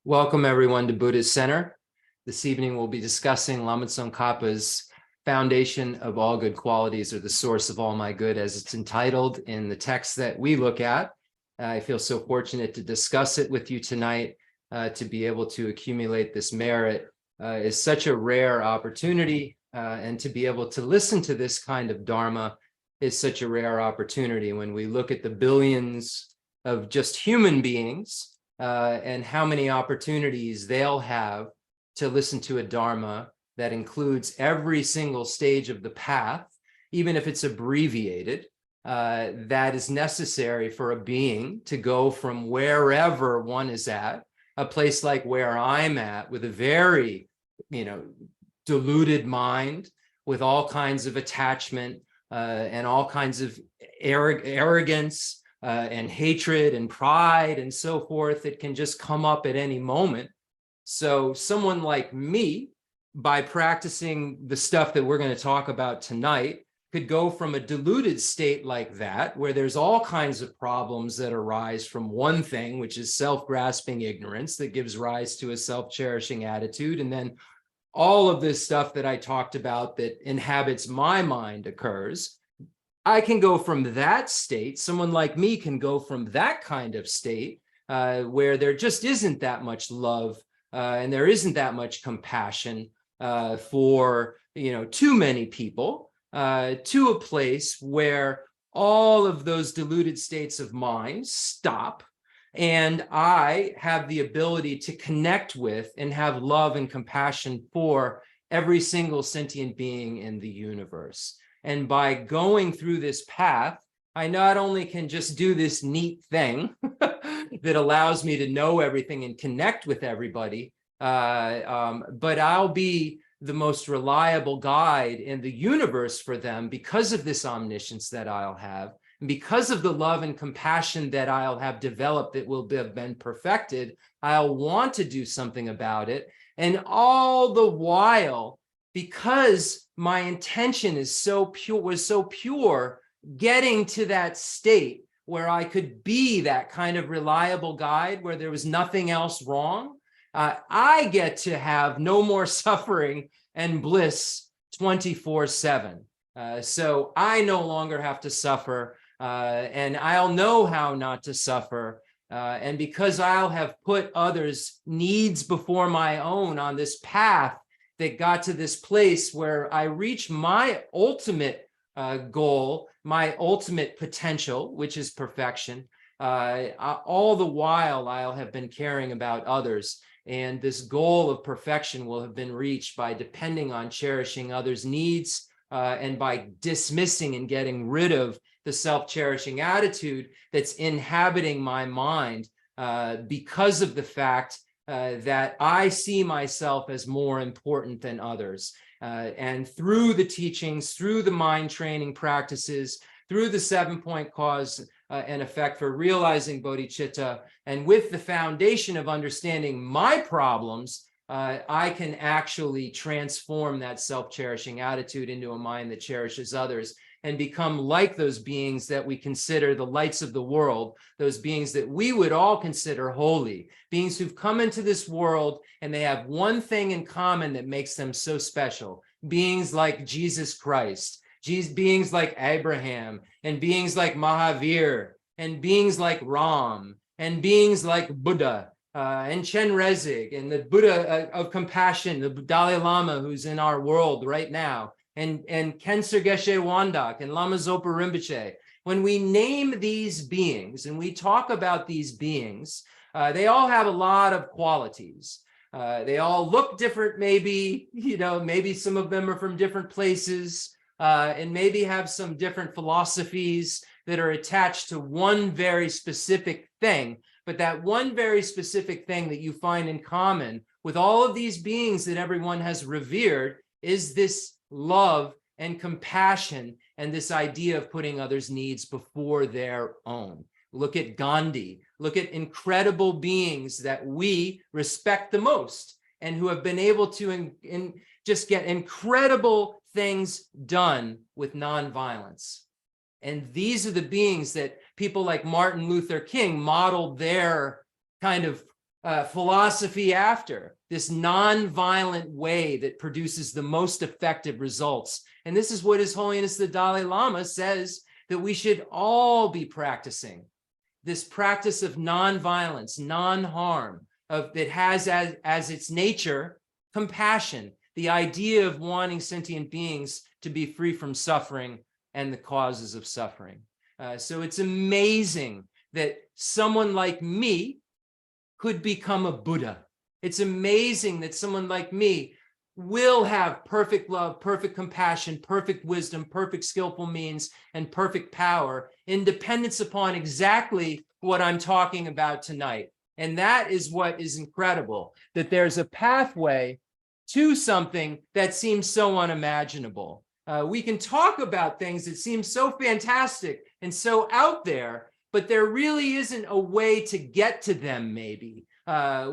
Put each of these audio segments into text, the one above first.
Welcome everyone to Buddhist Center. This evening we'll be discussing Lama Tsongkhapa's Foundation of All Good Qualities, or the Source of All My Good, as it's entitled in the text that we look at. I feel so fortunate to discuss it with you tonight. To be able to accumulate this merit is such a rare opportunity, and to be able to listen to this kind of Dharma is such a rare opportunity when we look at the billions of just human beings and how many opportunities they'll have to listen to a Dharma that includes every single stage of the path, even if it's abbreviated, that is necessary for a being to go from wherever one is at, a place like where I'm at, with a very, deluded mind, with all kinds of attachment and all kinds of arrogance, and hatred and pride and so forth. It can just come up at any moment. So someone like me, by practicing the stuff that we're going to talk about tonight, could go from a deluded state like that, where there's all kinds of problems that arise from one thing, which is self-grasping ignorance that gives rise to a self-cherishing attitude. And then all of this stuff that I talked about that inhabits my mind occurs. I can go from that state, someone like me can go from that kind of state where there just isn't that much love and there isn't that much compassion for, too many people, to a place where all of those deluded states of mind stop, and I have the ability to connect with and have love and compassion for every single sentient being in the universe. And by going through this path, I not only can just do this neat thing that allows me to know everything and connect with everybody, but I'll be the most reliable guide in the universe for them because of this omniscience that I'll have, and because of the love and compassion that I'll have developed that will have been perfected. I'll want to do something about it. And all the while, because my intention was so pure, getting to that state where I could be that kind of reliable guide, where there was nothing else wrong, I get to have no more suffering and bliss 24/7. So I no longer have to suffer, and I'll know how not to suffer. And because I'll have put others' needs before my own on this path that got to this place where I reach my ultimate goal, my ultimate potential, which is perfection, all the while I'll have been caring about others. And this goal of perfection will have been reached by depending on cherishing others' needs and by dismissing and getting rid of the self-cherishing attitude that's inhabiting my mind because of the fact that I see myself as more important than others. And through the teachings, through the mind training practices, through the 7-point cause and effect for realizing bodhicitta, and with the foundation of understanding my problems, I can actually transform that self-cherishing attitude into a mind that cherishes others, and become like those beings that we consider the lights of the world, those beings that we would all consider holy, beings who've come into this world and they have one thing in common that makes them so special. Beings like Jesus Christ, beings like Abraham, and beings like Mahavir, and beings like Ram, and beings like Buddha, and Chenrezig, and the Buddha of compassion, the Dalai Lama who's in our world right now, and Khyentse Geshe Wandak, and Lama Zopa Rinpoche. When we name these beings and we talk about these beings, they all have a lot of qualities. They all look different, maybe, maybe some of them are from different places, and maybe have some different philosophies that are attached to one very specific thing. But that one very specific thing that you find in common with all of these beings that everyone has revered is this love and compassion, and this idea of putting others' needs before their own. Look at Gandhi. Look at incredible beings that we respect the most and who have been able to just get incredible things done with nonviolence. And these are the beings that people like Martin Luther King modeled their kind of philosophy after, this non-violent way that produces the most effective results. And this is what His Holiness the Dalai Lama says that we should all be practicing. This practice of non-violence, non-harm, that has as its nature compassion, the idea of wanting sentient beings to be free from suffering and the causes of suffering. So it's amazing that someone like me could become a Buddha. It's amazing that someone like me will have perfect love, perfect compassion, perfect wisdom, perfect skillful means, and perfect power in dependence upon exactly what I'm talking about tonight. And that is what is incredible, that there's a pathway to something that seems so unimaginable. We can talk about things that seem so fantastic and so out there, but there really isn't a way to get to them, maybe.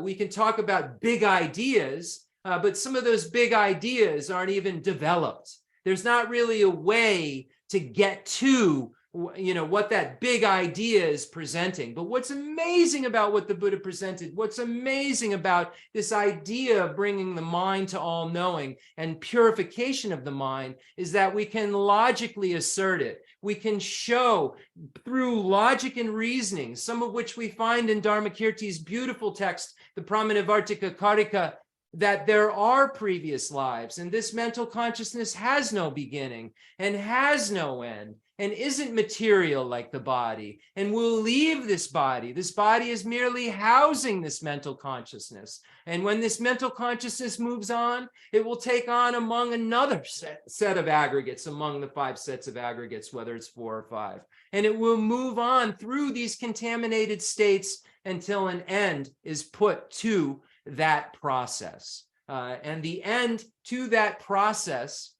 We can talk about big ideas, but some of those big ideas aren't even developed. There's not really a way to get to, what that big idea is presenting. But what's amazing about what the Buddha presented, what's amazing about this idea of bringing the mind to all knowing and purification of the mind, is that we can logically assert it. We can show through logic and reasoning, some of which we find in Dharmakirti's beautiful text, the Pramanavartika Karika, that there are previous lives, and this mental consciousness has no beginning and has no end, and isn't material like the body, and will leave this body. This body is merely housing this mental consciousness. And when this mental consciousness moves on, it will take on among another set of aggregates, among the 5 sets of aggregates, whether it's 4 or 5. And it will move on through these contaminated states until an end is put to that process. And the end to that process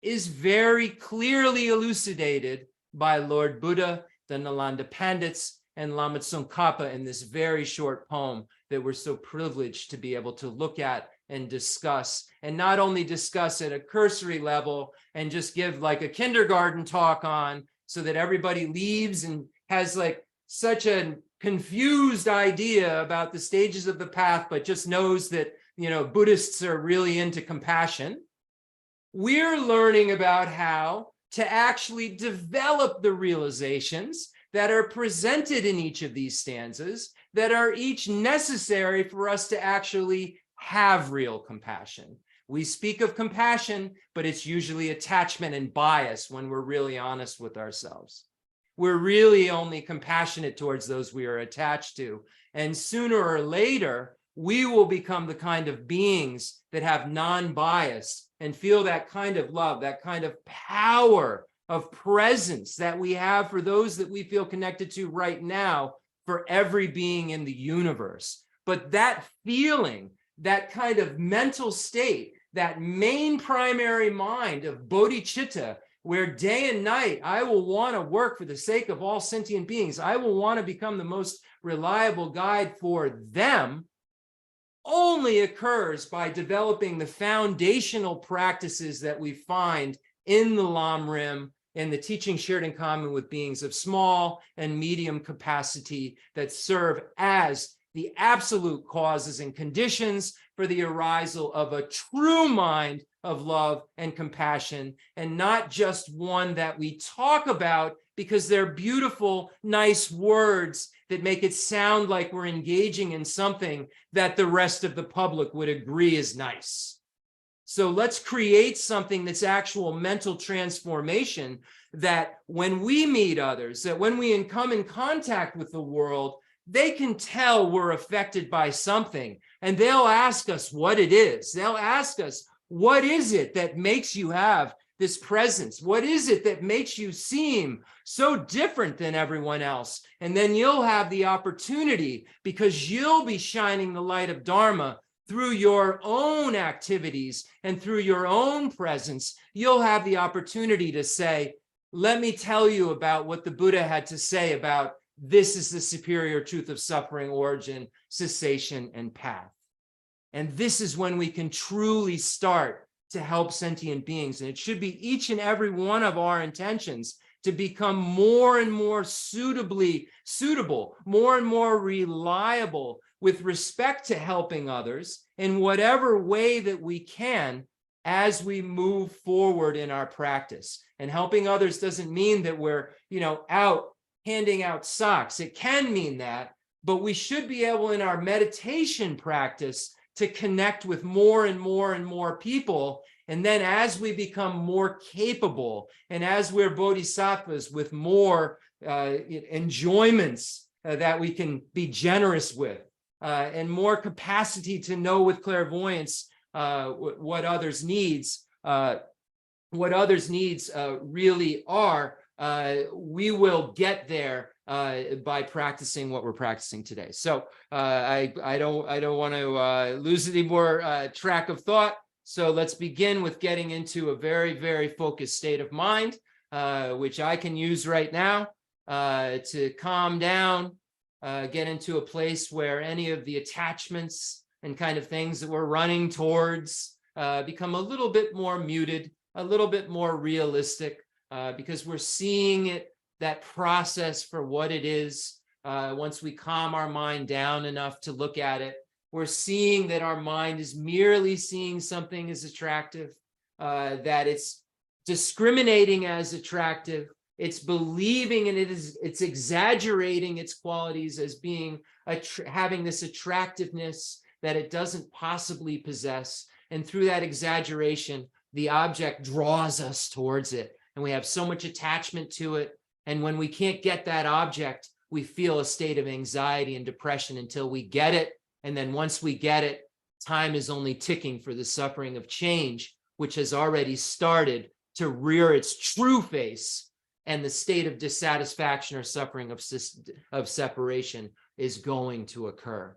is very clearly elucidated by Lord Buddha, the Nalanda Pandits, and Lama Tsongkhapa in this very short poem that we're so privileged to be able to look at and discuss, and not only discuss at a cursory level and just give like a kindergarten talk on, so that everybody leaves and has like such a confused idea about the stages of the path, but just knows that, Buddhists are really into compassion. We're learning about how to actually develop the realizations that are presented in each of these stanzas, that are each necessary for us to actually have real compassion. We speak of compassion, but it's usually attachment and bias when we're really honest with ourselves. We're really only compassionate towards those we are attached to. And sooner or later, we will become the kind of beings that have non-bias and feel that kind of love, that kind of power of presence that we have for those that we feel connected to right now, for every being in the universe. But that feeling, that kind of mental state, that main primary mind of bodhicitta, where day and night I will want to work for the sake of all sentient beings, I will want to become the most reliable guide for them, only occurs by developing the foundational practices that we find in the Lam Rim and the teaching shared in common with beings of small and medium capacity, that serve as the absolute causes and conditions for the arisal of a true mind of love and compassion, and not just one that we talk about because they're beautiful, nice words that make it sound like we're engaging in something that the rest of the public would agree is nice. So let's create something that's actual mental transformation, that when we meet others, that when we come in contact with the world, they can tell we're affected by something, and they'll ask us what it is. They'll ask us, what is it that makes you have this presence? What is it that makes you seem so different than everyone else? And then you'll have the opportunity, because you'll be shining the light of Dharma through your own activities and through your own presence, you'll have the opportunity to say, let me tell you about what the Buddha had to say about this is the superior truth of suffering, origin, cessation, and path. And this is when we can truly start to help sentient beings. And it should be each and every one of our intentions to become more and more suitable, more and more reliable with respect to helping others in whatever way that we can as we move forward in our practice. And helping others doesn't mean that we're, out handing out socks. It can mean that, but we should be able in our meditation practice to connect with more and more and more people. And then as we become more capable and as we're bodhisattvas with more enjoyments that we can be generous with and more capacity to know with clairvoyance what others' needs really are, we will get there by practicing what we're practicing today. So I don't want to lose any more track of thought. So let's begin with getting into a very, very focused state of mind, which I can use right now to calm down, get into a place where any of the attachments and kind of things that we're running towards become a little bit more muted, a little bit more realistic, because we're seeing it, that process for what it is. Once we calm our mind down enough to look at it, we're seeing that our mind is merely seeing something as attractive, that it's discriminating as attractive, it's believing in it, it's exaggerating its qualities as being having this attractiveness that it doesn't possibly possess. And through that exaggeration, the object draws us towards it. And we have so much attachment to it. And when we can't get that object, we feel a state of anxiety and depression until we get it. And then once we get it, time is only ticking for the suffering of change, which has already started to rear its true face. And the state of dissatisfaction or suffering of separation is going to occur.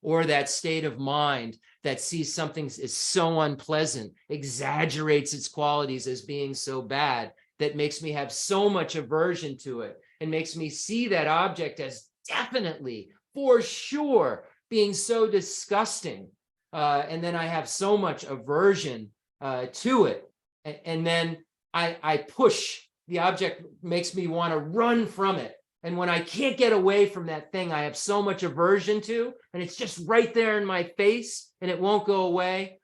Or that state of mind that sees something is so unpleasant, exaggerates its qualities as being so bad, that makes me have so much aversion to it and makes me see that object as definitely, for sure, being so disgusting. And then I have so much aversion to it. And then I push. The object makes me want to run from it. And when I can't get away from that thing I have so much aversion to, and it's just right there in my face and it won't go away,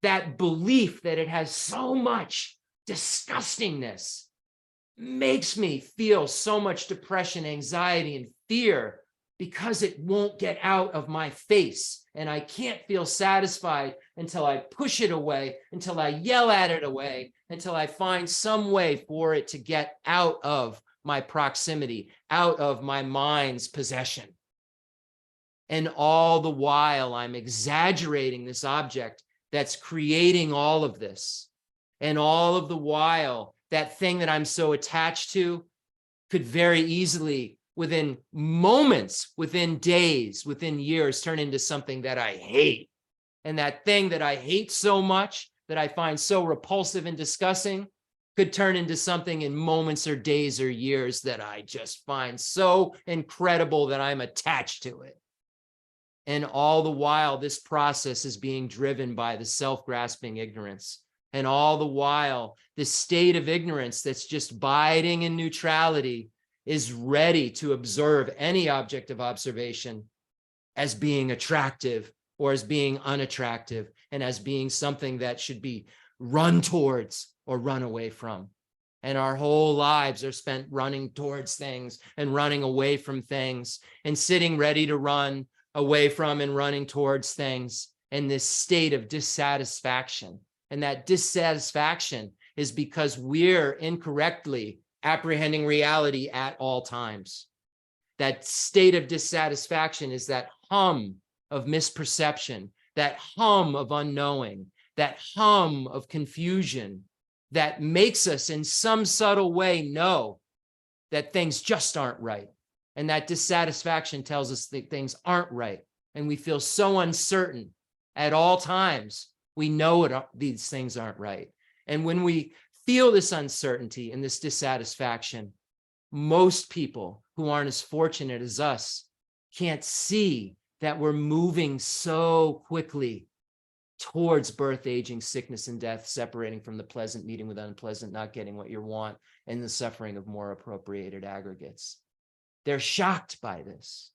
that belief that it has so much disgustingness makes me feel so much depression, anxiety, and fear because it won't get out of my face. And I can't feel satisfied until I push it away, until I yell at it away, until I find some way for it to get out of my proximity, out of my mind's possession. And all the while, I'm exaggerating this object that's creating all of this. And all of the while, that thing that I'm so attached to could very easily, within moments, within days, within years, turn into something that I hate. And that thing that I hate so much, that I find so repulsive and disgusting, could turn into something in moments or days or years that I just find so incredible that I'm attached to it. And all the while, this process is being driven by the self-grasping ignorance. And all the while, this state of ignorance that's just biding in neutrality is ready to observe any object of observation as being attractive or as being unattractive and as being something that should be run towards or run away from. And our whole lives are spent running towards things and running away from things and sitting ready to run away from and running towards things in this state of dissatisfaction. And that dissatisfaction is because we're incorrectly apprehending reality at all times. That state of dissatisfaction is that hum of misperception, that hum of unknowing, that hum of confusion that makes us in some subtle way know that things just aren't right. And that dissatisfaction tells us that things aren't right. And we feel so uncertain at all times. We know these things aren't right. And when we feel this uncertainty and this dissatisfaction, most people who aren't as fortunate as us can't see that we're moving so quickly towards birth, aging, sickness, and death, separating from the pleasant, meeting with unpleasant, not getting what you want, and the suffering of more appropriated aggregates. They're shocked by this.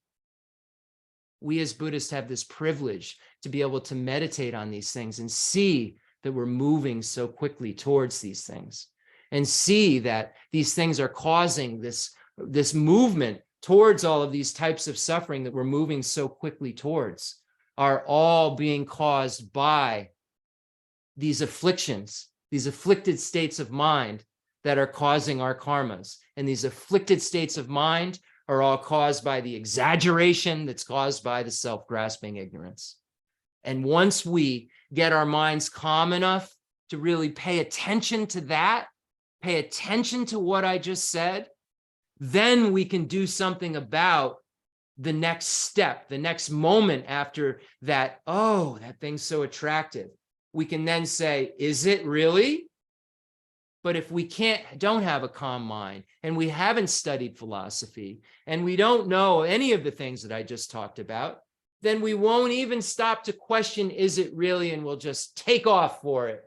We as Buddhists have this privilege to be able to meditate on these things and see that we're moving so quickly towards these things, and see that these things are causing this movement towards all of these types of suffering that we're moving so quickly towards, are all being caused by these afflictions, these afflicted states of mind that are causing our karmas. And these afflicted states of mind are all caused by the exaggeration that's caused by the self-grasping ignorance. And once we get our minds calm enough to really pay attention to that, pay attention to what I just said, then we can do something about the next step, the next moment after that. Oh, that thing's so attractive. We can then say, is it really? But if we don't have a calm mind, and we haven't studied philosophy, and we don't know any of the things that I just talked about, then we won't even stop to question, is it really? And we'll just take off for it.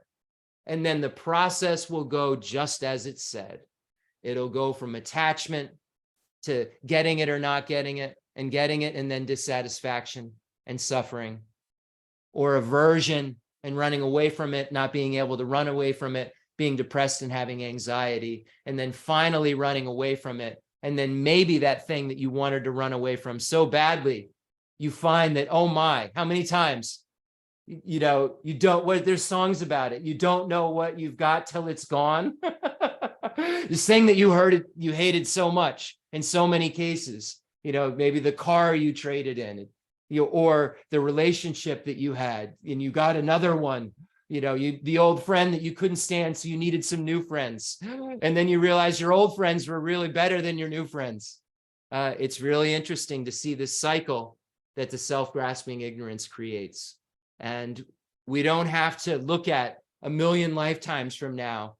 And then the process will go just as it said. It'll go from attachment to getting it or not getting it, and getting it and then dissatisfaction and suffering, or aversion and running away from it, not being able to run away from it, being depressed and having anxiety, and then finally running away from it. And then maybe that thing that you wanted to run away from so badly, you find that, oh my, how many times, you don't, there's songs about it. You don't know what you've got till it's gone. This thing that you hated so much in so many cases, maybe the car you traded in, or the relationship that you had, and you got another one, the old friend that you couldn't stand, so you needed some new friends. And then you realize your old friends were really better than your new friends. It's really interesting to see this cycle that the self-grasping ignorance creates. And we don't have to look at a million lifetimes from now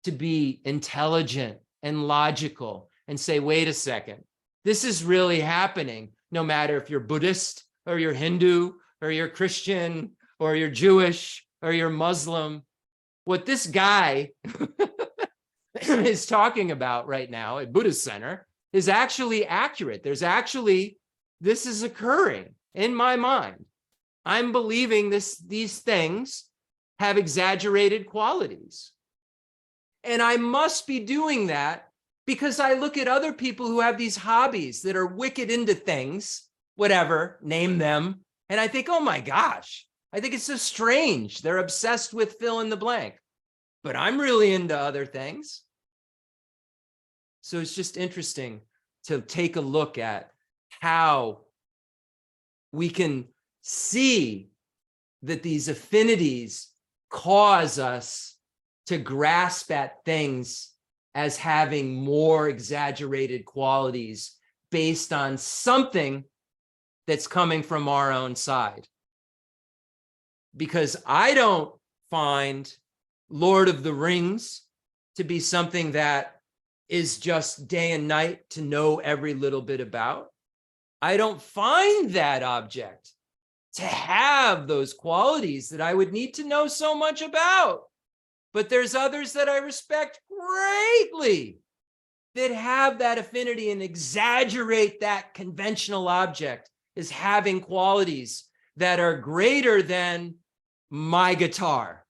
to be intelligent and logical and say, wait a second, this is really happening, no matter if you're Buddhist or you're Hindu or you're Christian or you're Jewish or you're Muslim. What this guy is talking about right now at Buddhist Center is actually accurate. This is occurring in my mind. I'm believing these things have exaggerated qualities. And I must be doing that because I look at other people who have these hobbies that are wicked into things, whatever, name them. And I think, oh my gosh, I think it's so strange. They're obsessed with fill in the blank, but I'm really into other things. So it's just interesting to take a look at how we can see that these affinities cause us to grasp at things as having more exaggerated qualities based on something that's coming from our own side. Because I don't find Lord of the Rings to be something that is just day and night to know every little bit about. I don't find that object to have those qualities that I would need to know so much about. But there's others that I respect greatly that have that affinity and exaggerate that conventional object as having qualities that are greater than my guitar.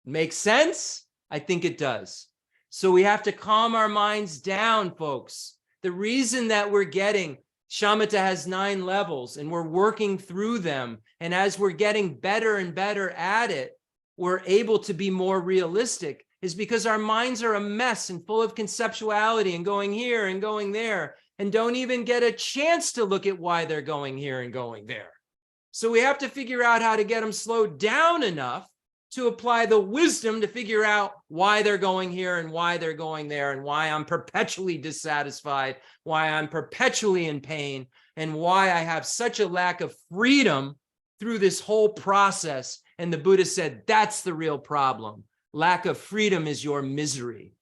Makes sense? I think it does. So we have to calm our minds down, folks. The reason that we're getting shamatha has 9 levels and we're working through them. And as we're getting better and better at it, we're able to be more realistic, is because our minds are a mess and full of conceptuality and going here and going there, and don't even get a chance to look at why they're going here and going there. So we have to figure out how to get them slowed down enough to apply the wisdom to figure out why they're going here and why they're going there, and why I'm perpetually dissatisfied, why I'm perpetually in pain, and why I have such a lack of freedom through this whole process. And the Buddha said, that's the real problem. Lack of freedom is your misery.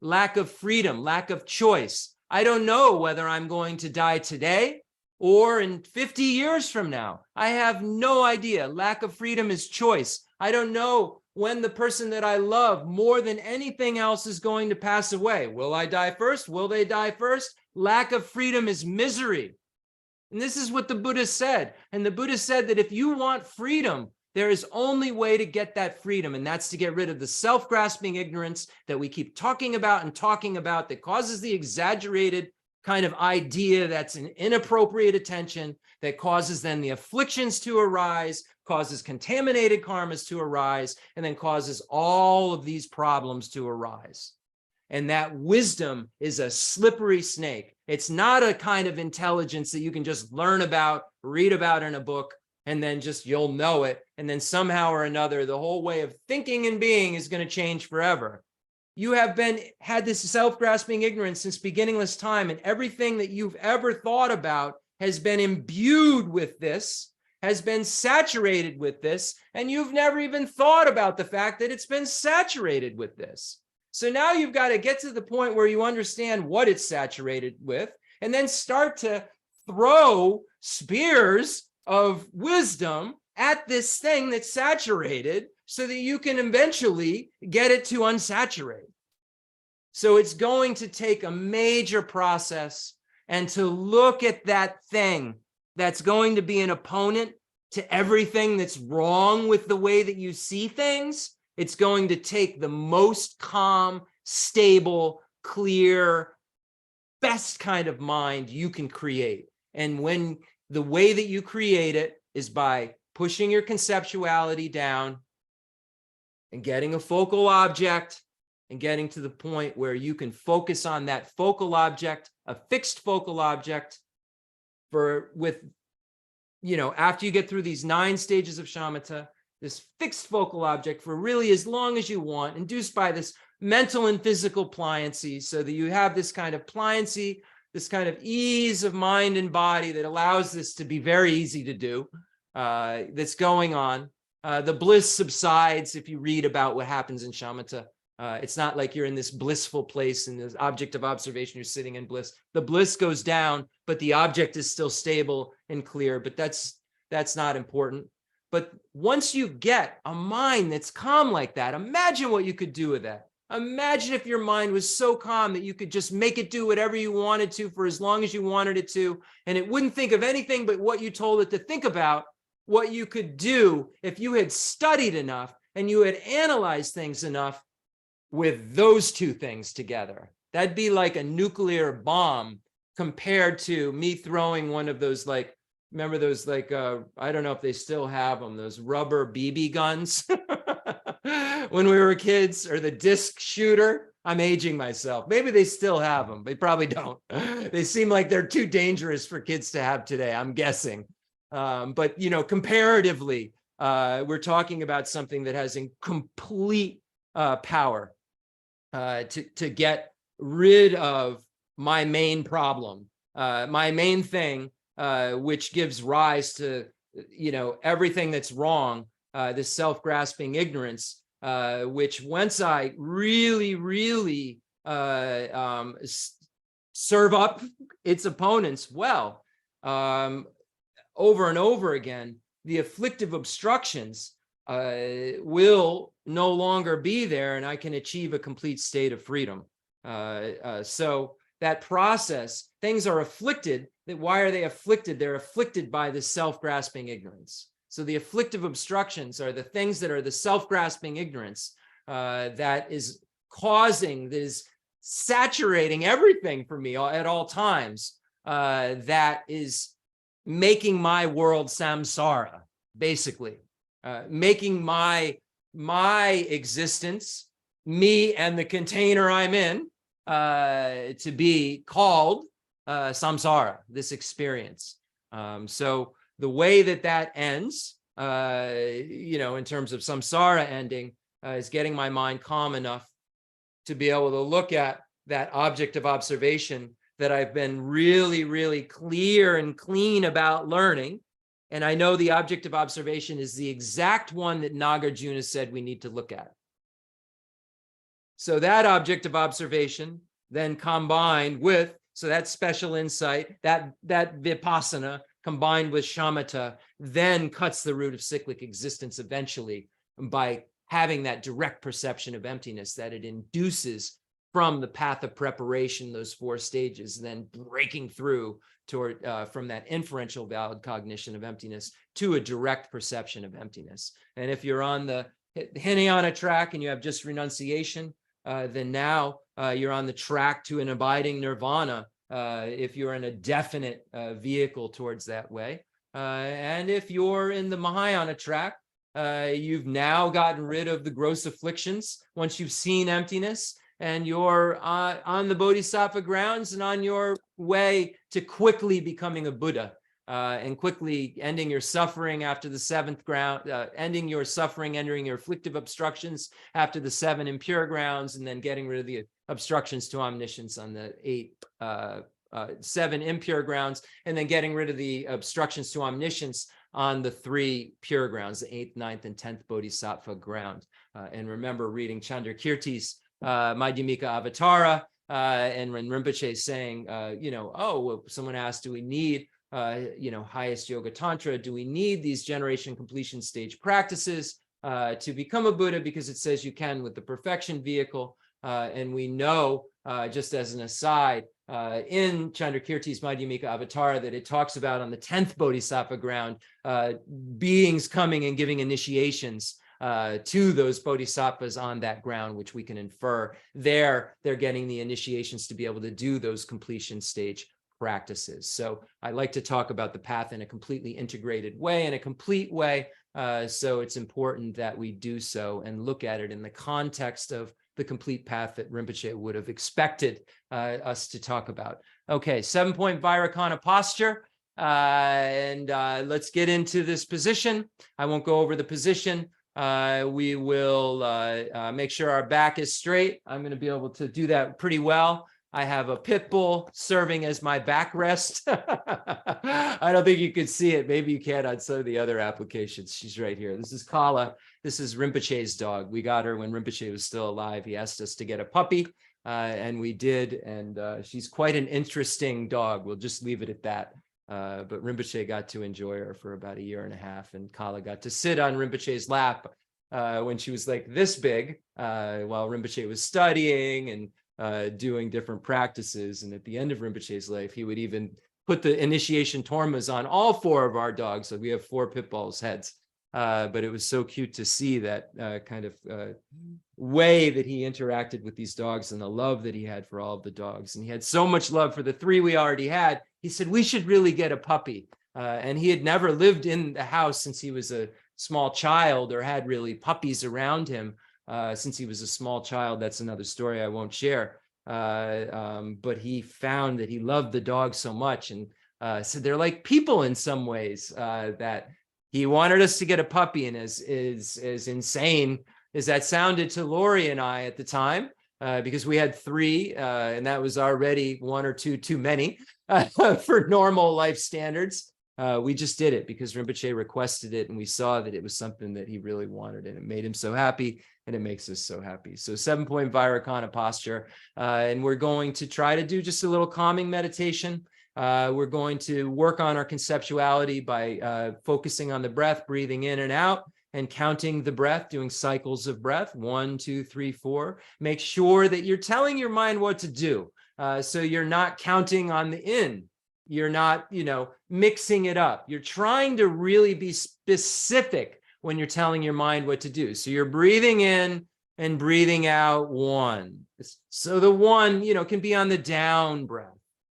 Lack of freedom, lack of choice. I don't know whether I'm going to die today or in 50 years from now. I have no idea. Lack of freedom is choice. I don't know when the person that I love more than anything else is going to pass away? Will I die first? Will they die first? Lack of freedom is misery. And this is what the Buddha said. And the Buddha said that if you want freedom, there is only way to get that freedom, and that's to get rid of the self-grasping ignorance that we keep talking about that causes the exaggerated kind of idea that's an inappropriate attention, that causes then the afflictions to arise, causes contaminated karmas to arise, and then causes all of these problems to arise. And that wisdom is a slippery snake. It's not a kind of intelligence that you can just learn about, read about in a book, and then just you'll know it. And then somehow or another, the whole way of thinking and being is going to change forever. You have had this self-grasping ignorance since beginningless time, and everything that you've ever thought about has been imbued with this, has been saturated with this, and you've never even thought about the fact that it's been saturated with this. So now you've got to get to the point where you understand what it's saturated with, and then start to throw spears of wisdom at this thing that's saturated so that you can eventually get it to unsaturate. So it's going to take a major process, and to look at that thing that's going to be an opponent to everything that's wrong with the way that you see things. It's going to take the most calm, stable, clear, best kind of mind you can create. And when the way that you create it is by pushing your conceptuality down and getting a focal object and getting to the point where you can focus on that focal object, a fixed focal object, after you get through these 9 stages of shamatha, this fixed focal object for really as long as you want, induced by this mental and physical pliancy, so that you have this kind of pliancy, this kind of ease of mind and body that allows this to be very easy to do, that's going on. The bliss subsides if you read about what happens in shamatha. It's not like you're in this blissful place and this object of observation, you're sitting in bliss. The bliss goes down, but the object is still stable and clear, but that's not important. But once you get a mind that's calm like that, imagine what you could do with that. Imagine if your mind was so calm that you could just make it do whatever you wanted to for as long as you wanted it to, and it wouldn't think of anything but what you told it to think about. What you could do if you had studied enough and you had analyzed things enough with those two things together. That'd be like a nuclear bomb compared to me throwing one of those, like, remember those, like, I don't know if they still have them, those rubber BB guns when we were kids, or the disc shooter. I'm aging myself. Maybe they still have them. They probably don't. They seem like they're too dangerous for kids to have today, I'm guessing. But, comparatively, we're talking about something that has a complete power to get rid of my main problem, my main thing, which gives rise to, everything that's wrong, this self-grasping ignorance, which once I really, really serve up its opponents well, over and over again, the afflictive obstructions will no longer be there, and I can achieve a complete state of freedom. So that process, things are afflicted. Why are they afflicted? They're afflicted by this self-grasping ignorance. So the afflictive obstructions are the things that are the self-grasping ignorance that is causing, that is saturating everything for me at all times, that is making my world samsara, basically, making my existence, me and the container I'm in, to be called samsara, this experience. So the way that ends, in terms of samsara ending, is getting my mind calm enough to be able to look at that object of observation that I've been really, really clear and clean about learning. And I know the object of observation is the exact one that Nagarjuna said we need to look at. So that object of observation then combined with, so that special insight, that vipassana combined with shamatha, then cuts the root of cyclic existence eventually by having that direct perception of emptiness, that it induces from the path of preparation, those 4 stages, and then breaking through toward from that inferential valid cognition of emptiness to a direct perception of emptiness. And if you're on the Hinayana track and you have just renunciation, then now you're on the track to an abiding nirvana, if you're in a definite vehicle towards that way. And if you're in the Mahayana track, you've now gotten rid of the gross afflictions once you've seen emptiness, and you're on the Bodhisattva grounds and on your way to quickly becoming a Buddha, and quickly ending your suffering after the 7th ground, ending your suffering, entering your afflictive obstructions after the 7 impure grounds, and then getting rid of the obstructions to omniscience on the 7 impure grounds, and then getting rid of the obstructions to omniscience on the 3 pure grounds, the 8th, 9th, and 10th Bodhisattva ground. And remember reading Chandrakirti's Madhyamika Avatara, and when Rinpoche is saying, well, someone asked, do we need, highest yoga tantra? Do we need these generation completion stage practices to become a Buddha? Because it says you can with the perfection vehicle. And we know, just as an aside, in Chandrakirti's Madhyamika Avatara, that it talks about on the 10th Bodhisattva ground, beings coming and giving initiations to those bodhisattvas on that ground, which we can infer they're getting the initiations to be able to do those completion stage practices. So I like to talk about the path in a completely integrated way, in a complete way. So it's important that we do so and look at it in the context of the complete path that Rinpoche would have expected us to talk about. Okay, 7-point Vairocana posture. And let's get into this position. I won't go over the position. We will make sure our back is straight. I'm going to be able to do that pretty well. I have a pit bull serving as my backrest. I don't think you could see it. Maybe you can on some of the other applications. She's right here. This is Kala. This is Rinpoche's dog. We got her when Rinpoche was still alive. He asked us to get a puppy, and we did. And she's quite an interesting dog. We'll just leave it at that. But Rinpoche got to enjoy her for about 1.5 years, and Kala got to sit on Rinpoche's lap when she was like this big, while Rinpoche was studying and doing different practices. And at the end of Rinpoche's life, he would even put the initiation tormas on all 4 of our dogs. So we have 4 pit bulls' heads. But it was so cute to see that kind of way that he interacted with these dogs and the love that he had for all of the dogs. And he had so much love for the 3 we already had. He said, we should really get a puppy. And he had never lived in the house since he was a small child, or had really puppies around him since he was a small child. That's another story I won't share. But he found that he loved the dogs so much, and said they're like people in some ways, that he wanted us to get a puppy. And as insane as that sounded to Lori and I at the time, because we had 3, and that was already 1 or 2 too many for normal life standards. We just did it because Rinpoche requested it, and we saw that it was something that he really wanted, and it made him so happy, and it makes us so happy. So 7-point Vairocana posture, and we're going to try to do just a little calming meditation. We're going to work on our conceptuality by focusing on the breath, breathing in and out, and counting the breath, doing cycles of breath, 1, 2, 3, 4. Make sure that you're telling your mind what to do. So you're not counting on the in. You're not, mixing it up. You're trying to really be specific when you're telling your mind what to do. So you're breathing in and breathing out 1. So the 1, can be on the down breath.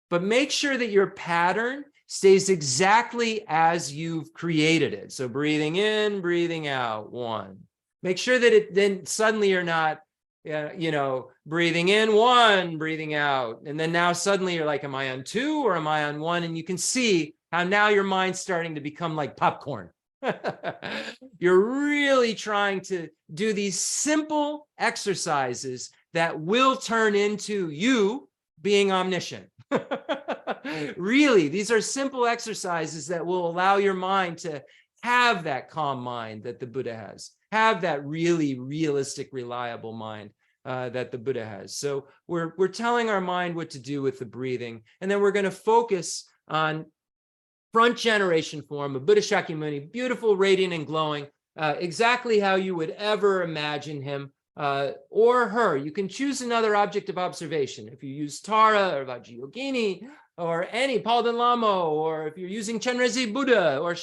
But make sure that your pattern stays exactly as you've created it. So breathing in, breathing out, 1. Make sure that then suddenly you're not, breathing in 1, breathing out. And then now suddenly you're like, am I on 2 or am I on 1? And you can see how now your mind's starting to become like popcorn. You're really trying to do these simple exercises that will turn into you being omniscient. Really, these are simple exercises that will allow your mind to have that calm mind that the Buddha has, have that really realistic, reliable mind that the Buddha has. So we're telling our mind what to do with the breathing, and then we're going to focus on front generation form of Buddha Shakyamuni, beautiful, radiant, and glowing, exactly how you would ever imagine him or her. You can choose another object of observation. If you use Tara or Vajrayogini or any Palden Lama, or if you're using Chenrezig Buddha or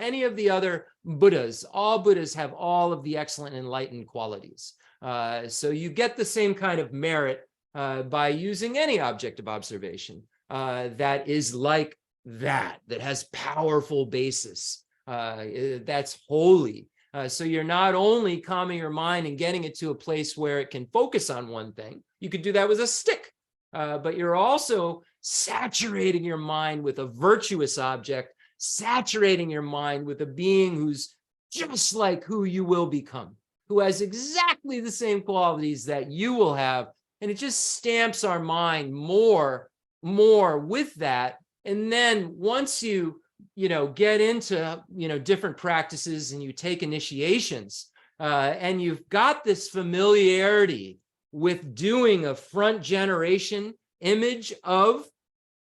any of the other Buddhas, all Buddhas have all of the excellent enlightened qualities. So you get the same kind of merit by using any object of observation that is like that has powerful basis, that's holy. So you're not only calming your mind and getting it to a place where it can focus on one thing. You could do that with a stick, but you're also saturating your mind with a virtuous object, saturating your mind with a being who's just like who you will become, who has exactly the same qualities that you will have. And it just stamps our mind more with that. And then once you get into, different practices and you take initiations and you've got this familiarity with doing a front generation image of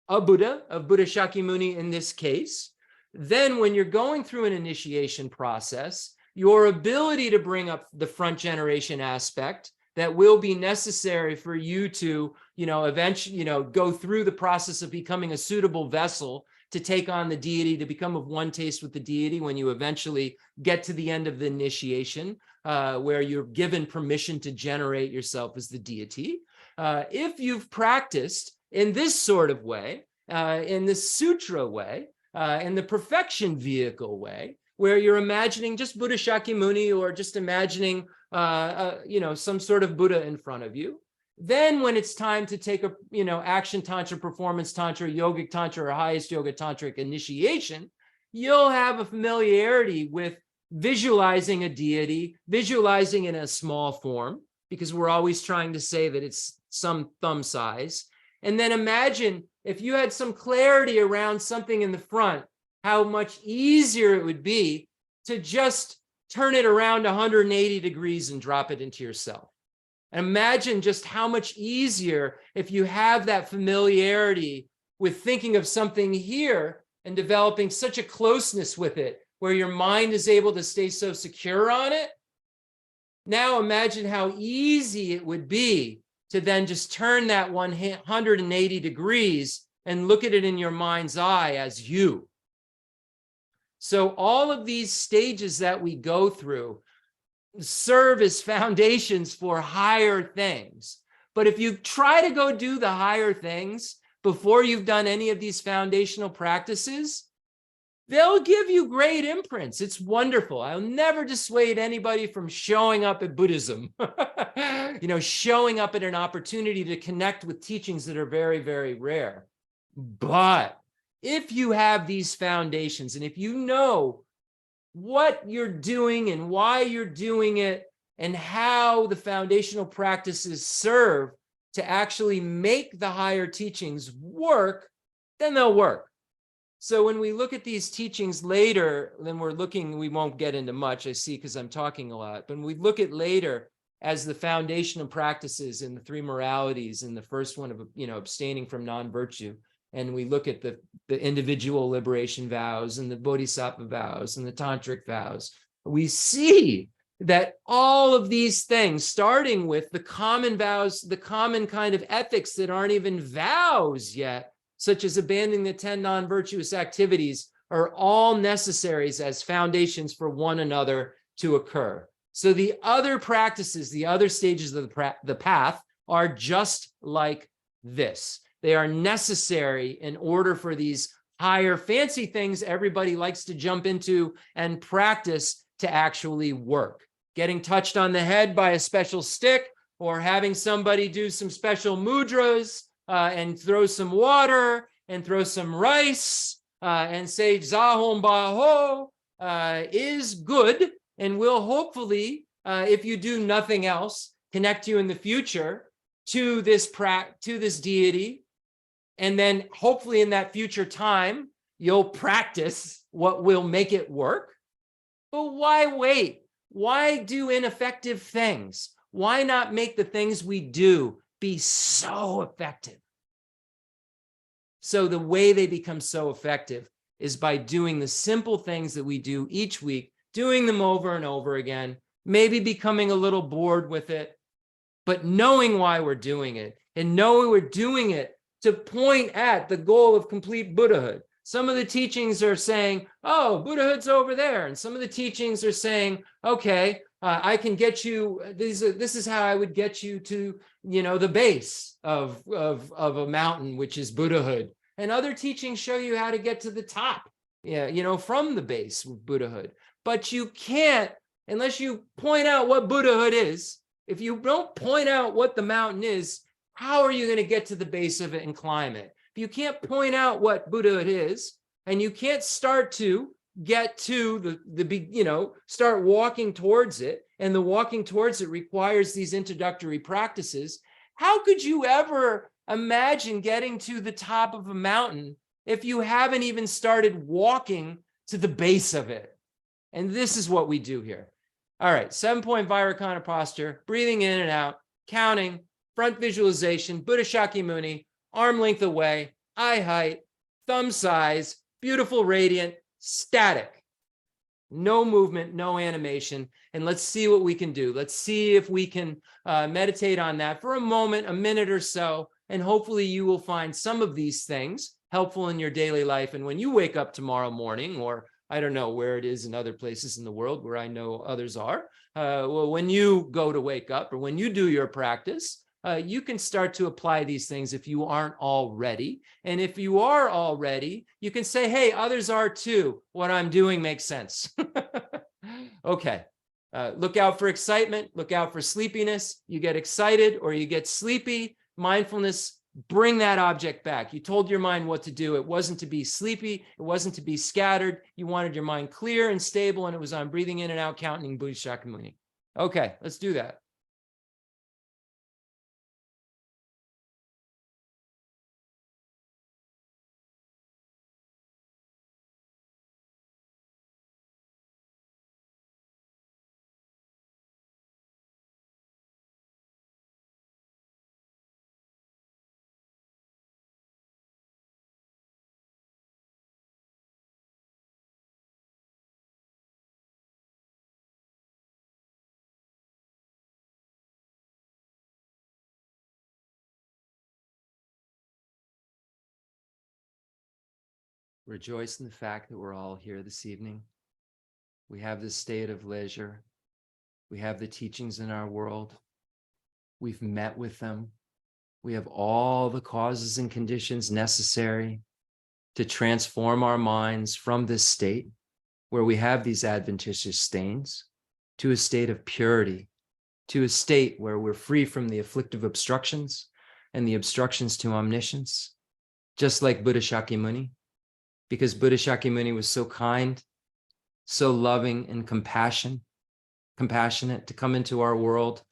a Buddha, of Buddha Shakyamuni in this case, then when you're going through an initiation process, your ability to bring up the front generation aspect that will be necessary for you to, eventually, go through the process of becoming a suitable vessel to take on the deity, to become of one taste with the deity when you eventually get to the end of the initiation, where you're given permission to generate yourself as the deity. If you've practiced in this sort of way, in the sutra way, in the perfection vehicle way, where you're imagining just Buddha Shakyamuni or just imagining some sort of Buddha in front of you. Then when it's time to take a, action tantra, performance tantra, yogic tantra, or highest yoga tantric initiation, you'll have a familiarity with visualizing a deity, visualizing in a small form, because we're always trying to say that it's some thumb size. And then imagine if you had some clarity around something in the front, how much easier it would be to just turn it around 180 degrees and drop it into yourself. Imagine just how much easier if you have that familiarity with thinking of something here and developing such a closeness with it where your mind is able to stay so secure on it. Now imagine how easy it would be to then just turn that 180 degrees and look at it in your mind's eye as you. So all of these stages that we go through serve as foundations for higher things. But if you try to go do the higher things before you've done any of these foundational practices, they'll give you great imprints. It's wonderful. I'll never dissuade anybody from showing up at Buddhism, showing up at an opportunity to connect with teachings that are very, very rare. But if you have these foundations and if you know what you're doing and why you're doing it and how the foundational practices serve to actually make the higher teachings work, then they'll work. So when we look at these teachings later, then we won't get into much, I see, because I'm talking a lot, but when we look at later as the foundational practices in the three moralities and the first one of, abstaining from non-virtue, and we look at the individual liberation vows and the Bodhisattva vows and the tantric vows, we see that all of these things, starting with the common vows, the common kind of ethics that aren't even vows yet, such as abandoning the 10 non-virtuous activities, are all necessaries as foundations for one another to occur. So the other practices, the other stages of the path are just like this. They are necessary in order for these higher fancy things everybody likes to jump into and practice to actually work. Getting touched on the head by a special stick, or having somebody do some special mudras and throw some water and throw some rice and say Zahom Baho is good and will hopefully, if you do nothing else, connect you in the future to this deity. And then hopefully in that future time, you'll practice what will make it work. But why wait? Why do ineffective things? Why not make the things we do be so effective? So the way they become so effective is by doing the simple things that we do each week doing them over and over again, maybe becoming a little bored with it, but knowing why we're doing it and knowing we're doing it to point at the goal of complete Buddhahood. Some of the teachings are saying, oh, Buddhahood's over there. And some of the teachings are saying, okay, I can get you, this is how I would get you to, the base of a mountain, which is Buddhahood. And other teachings show you how to get to the top, from the base of Buddhahood. But you can't, unless you point out what Buddhahood is. If you don't point out what the mountain is, how are you going to get to the base of it and climb it? If you can't point out what Buddhahood is, and you can't start to get to start walking towards it, and the walking towards it requires these introductory practices, how could you ever imagine getting to the top of a mountain if you haven't even started walking to the base of it? And this is what we do here. All right, 7-point Vairocana posture, breathing in and out, counting, front visualization, Buddha Shakyamuni, arm length away, eye height, thumb size, beautiful radiant, static. No movement, no animation. And let's see what we can do. Let's see if we can meditate on that for a moment, a minute or so. And hopefully you will find some of these things helpful in your daily life. And when you wake up tomorrow morning, or I don't know where it is in other places in the world where I know others are, when you go to wake up or when you do your practice, you can start to apply these things if you aren't already. And if you are already, you can say, hey, others are too. What I'm doing makes sense. Okay. Look out for excitement. Look out for sleepiness. You get excited or you get sleepy. Mindfulness, bring that object back. You told your mind what to do. It wasn't to be sleepy. It wasn't to be scattered. You wanted your mind clear and stable, and it was on breathing in and out, counting Buddha Shakyamuni. Okay, let's do that. Rejoice in the fact that we're all here this evening. We have this state of leisure. We have the teachings in our world. We've met with them. We have all the causes and conditions necessary to transform our minds from this state where we have these adventitious stains to a state of purity, to a state where we're free from the afflictive obstructions and the obstructions to omniscience, just like Buddha Shakyamuni. Because Buddha Shakyamuni was so kind, so loving and compassionate to come into our world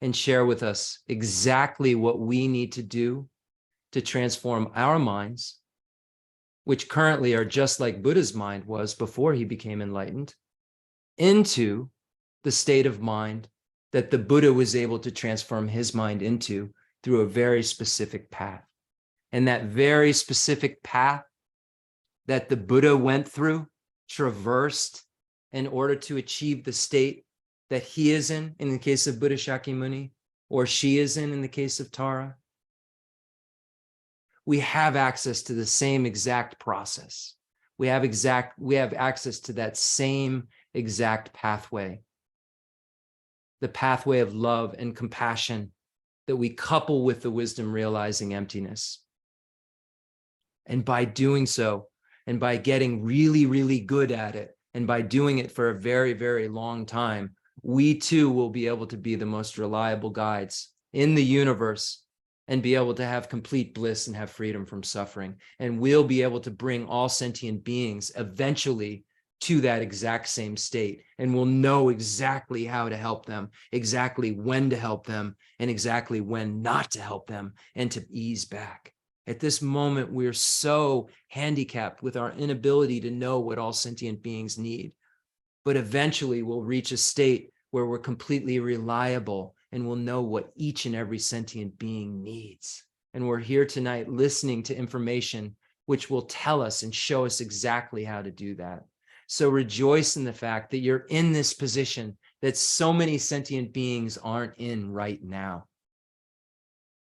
and share with us exactly what we need to do to transform our minds, which currently are just like Buddha's mind was before he became enlightened, into the state of mind that the Buddha was able to transform his mind into through a very specific path. And that very specific path that the Buddha went through, traversed in order to achieve the state that he is in the case of Buddha Shakyamuni, or she is in the case of Tara. We have access to the same exact process. We have access to that same exact pathway, the pathway of love and compassion that we couple with the wisdom realizing emptiness. And by doing so, and by getting really, really good at it, and by doing it for a very, very long time, we too will be able to be the most reliable guides in the universe and be able to have complete bliss and have freedom from suffering. And we'll be able to bring all sentient beings eventually to that exact same state. And we'll know exactly how to help them, exactly when to help them, and exactly when not to help them and to ease back. At this moment, we're so handicapped with our inability to know what all sentient beings need. But eventually we'll reach a state where we're completely reliable and we'll know what each and every sentient being needs. And we're here tonight listening to information which will tell us and show us exactly how to do that. So rejoice in the fact that you're in this position that so many sentient beings aren't in right now.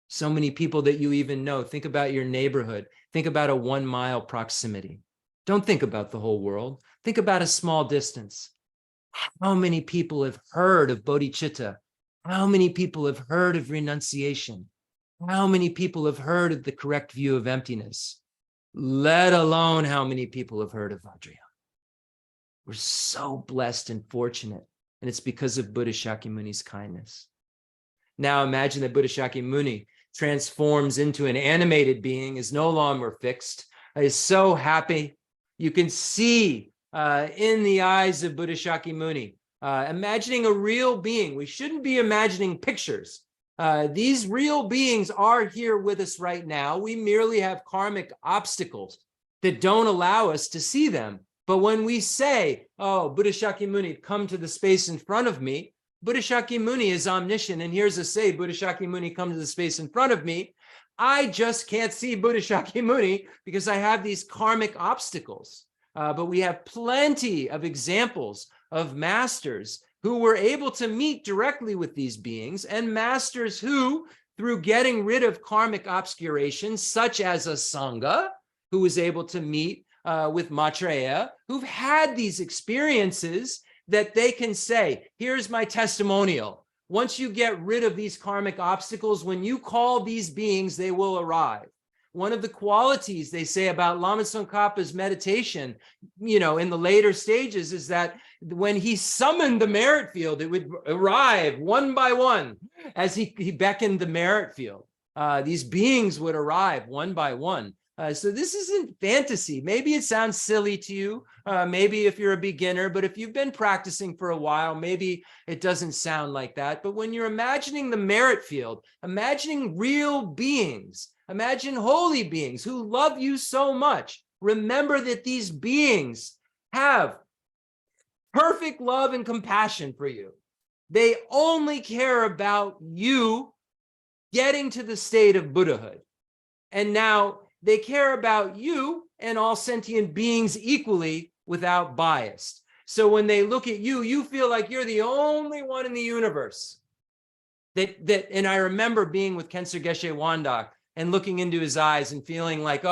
So many people that you even know. Think about your neighborhood. Think about a 1 mile proximity. Don't think about the whole world. Think about a small distance. How many people have heard of bodhicitta? How many people have heard of renunciation? How many people have heard of the correct view of emptiness? Let alone how many people have heard of Vajrayana. We're so blessed and fortunate, and it's because of Buddha Shakyamuni's kindness. Now imagine that Buddha Shakyamuni transforms into an animated being, is no longer fixed, is so happy. You can see in the eyes of Buddha Shakyamuni, imagining a real being. We shouldn't be imagining pictures. These real beings are here with us right now. We merely have karmic obstacles that don't allow us to see them. But when we say, oh, Buddha Shakyamuni, come to the space in front of me, Buddha Shakyamuni is omniscient. And here's a say, Buddha Shakyamuni, come to the space in front of me. I just can't see Buddha Shakyamuni because I have these karmic obstacles. But we have plenty of examples of masters who were able to meet directly with these beings, and masters who, through getting rid of karmic obscurations, such as a Sangha, who was able to meet with Maitreya, who've had these experiences that they can say, here's my testimonial. Once you get rid of these karmic obstacles, when you call these beings, they will arrive. One of the qualities they say about Lama Tsongkhapa's meditation, in the later stages, is that when he summoned the merit field, it would arrive one by one. As he beckoned the merit field, these beings would arrive one by one. So this isn't fantasy. Maybe it sounds silly to you, maybe if you're a beginner, but if you've been practicing for a while, maybe it doesn't sound like that. But when you're imagining the merit field, imagining real beings, imagine holy beings who love you so much. Remember that these beings have perfect love and compassion for you. They only care about you getting to the state of Buddhahood. And now they care about you and all sentient beings equally without bias. So when they look at you, you feel like you're the only one in the universe. And I remember being with Khenser Geshe Wandak and looking into his eyes and feeling like,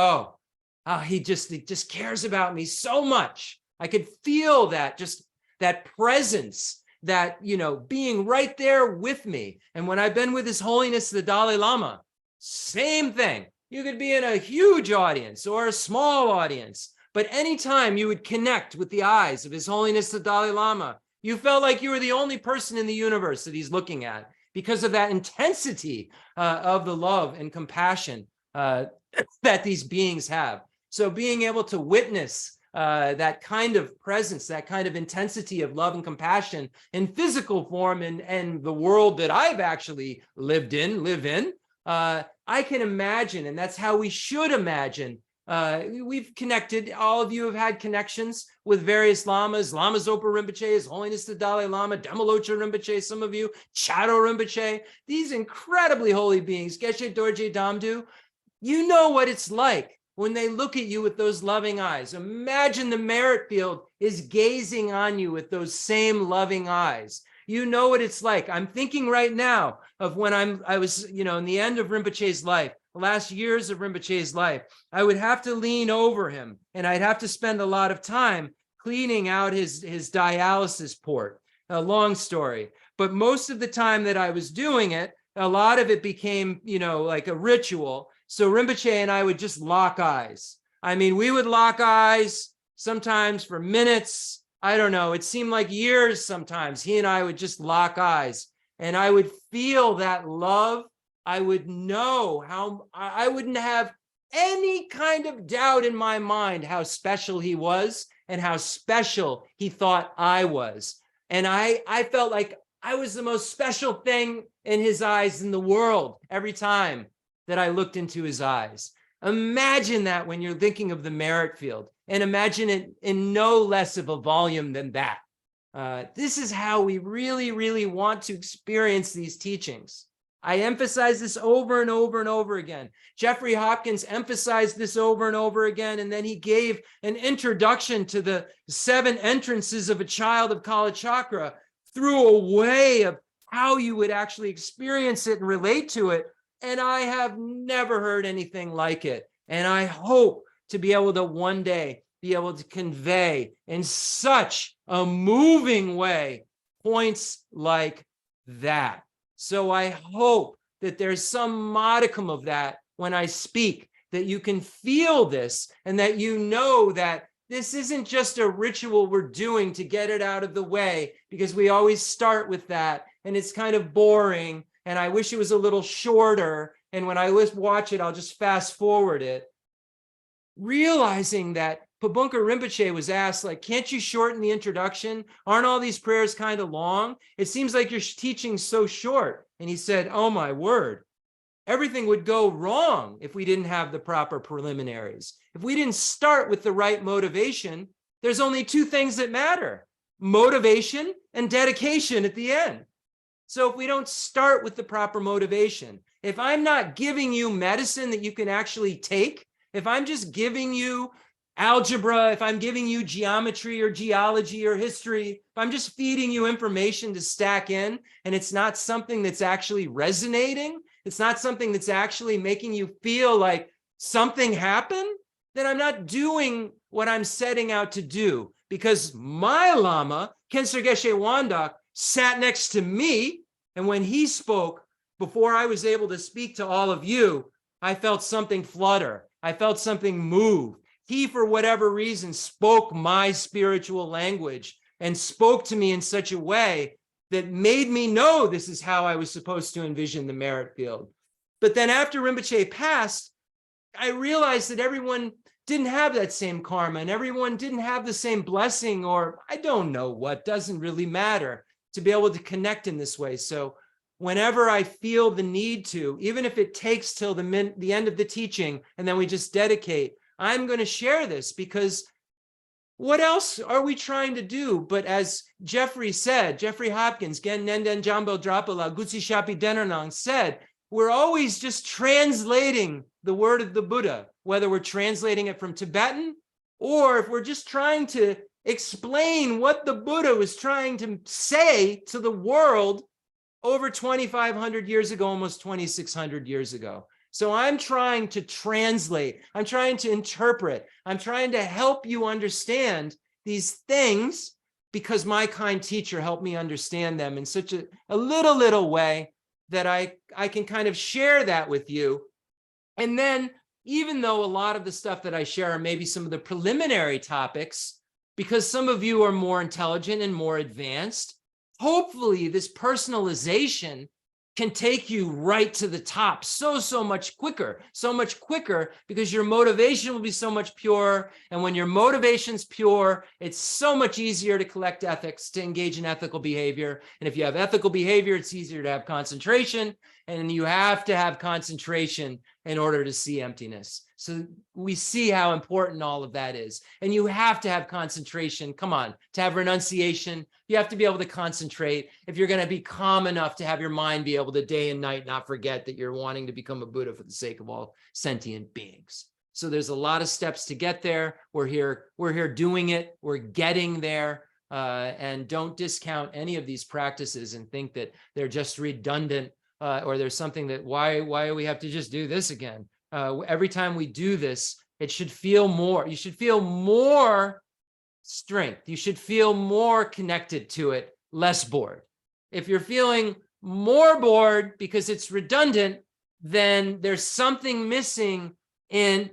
he just cares about me so much. I could feel that, just that presence, that, being right there with me. And when I've been with His Holiness the Dalai Lama, same thing. You could be in a huge audience or a small audience, but anytime you would connect with the eyes of His Holiness the Dalai Lama, you felt like you were the only person in the universe that he's looking at because of that intensity of the love and compassion that these beings have. So being able to witness that kind of presence, that kind of intensity of love and compassion in physical form and the world that I've actually live in, I can imagine, and that's how we should imagine. We've connected, all of you have had connections with various lamas, Lama Zopa Rinpoche, His Holiness the Dalai Lama, Dhamalocha Rinpoche, some of you, Chado Rinpoche, these incredibly holy beings, Geshe Dorje Damdu. You know what it's like when they look at you with those loving eyes. Imagine the merit field is gazing on you with those same loving eyes. You know what it's like. I'm thinking right now of when I was, in the end of Rinpoche's life, the last years of Rinpoche's life, I would have to lean over him and I'd have to spend a lot of time cleaning out his dialysis port. A long story, but most of the time that I was doing it, a lot of it became, like a ritual. So Rinpoche and I would just lock eyes. I mean, we would lock eyes sometimes for minutes. I don't know, it seemed like years sometimes. He and I would just lock eyes and I would feel that love. I would know how, I wouldn't have any kind of doubt in my mind how special he was and how special he thought I was. And I felt like I was the most special thing in his eyes in the world every time that I looked into his eyes. Imagine that when you're thinking of the merit field, and imagine it in no less of a volume than that. This is how we really, really want to experience these teachings. I emphasize this over and over and over again. Jeffrey Hopkins emphasized this over and over again, and then he gave an introduction to the 7 entrances of a child of Kala Chakra through a way of how you would actually experience it and relate to it. And I have never heard anything like it. And I hope to be able to one day be able to convey in such a moving way points like that. So I hope that there's some modicum of that when I speak, that you can feel this and that you know that this isn't just a ritual we're doing to get it out of the way, because we always start with that and it's kind of boring. And I wish it was a little shorter. And when I watch it, I'll just fast forward it. Realizing that Pabunka Rinpoche was asked, like, can't you shorten the introduction? Aren't all these prayers kind of long? It seems like your teaching's so short. And he said, oh my word, everything would go wrong if we didn't have the proper preliminaries. If we didn't start with the right motivation, there's only 2 things that matter: motivation and dedication at the end. So if we don't start with the proper motivation, if I'm not giving you medicine that you can actually take, if I'm just giving you algebra, if I'm giving you geometry or geology or history, if I'm just feeding you information to stack in, and it's not something that's actually resonating, it's not something that's actually making you feel like something happened, then I'm not doing what I'm setting out to do. Because my Lama, Khyentse Geshe Wandak, sat next to me, and when he spoke, before I was able to speak to all of you, I felt something flutter. I felt something move. He, for whatever reason, spoke my spiritual language and spoke to me in such a way that made me know this is how I was supposed to envision the merit field. But then after Rinpoche passed, I realized that everyone didn't have that same karma and everyone didn't have the same blessing, or I don't know what, doesn't really matter, to be able to connect in this way. So whenever I feel the need to, even if it takes till the end of the teaching and then we just dedicate, I'm going to share this, because what else are we trying to do? But as Jeffrey Hopkins, Gen Nenden Jambo Drapala, Gutsi Shapi Denanang said, we're always just translating the word of the Buddha, whether we're translating it from Tibetan or if we're just trying to explain what the Buddha was trying to say to the world over 2,500 years ago, almost 2,600 years ago. So I'm trying to translate, I'm trying to interpret, I'm trying to help you understand these things, because my kind teacher helped me understand them in such a little way that I can kind of share that with you. And then, even though a lot of the stuff that I share are maybe some of the preliminary topics, because some of you are more intelligent and more advanced, hopefully this personalization can take you right to the top so much quicker, because your motivation will be so much purer. And when your motivation's pure, it's so much easier to collect ethics, to engage in ethical behavior. And if you have ethical behavior, it's easier to have concentration, and you have to have concentration in order to see emptiness. So we see how important all of that is. And you have to have concentration. Come on, to have renunciation, you have to be able to concentrate if you're going to be calm enough to have your mind be able to day and night not forget that you're wanting to become a Buddha for the sake of all sentient beings. So there's a lot of steps to get there. We're here doing it. We're getting there. And don't discount any of these practices and think that they're just redundant, or there's something that why do we have to just do this again? Every time we do this, it should feel more. You should feel more strength. You should feel more connected to it, less bored. If you're feeling more bored because it's redundant, then there's something missing in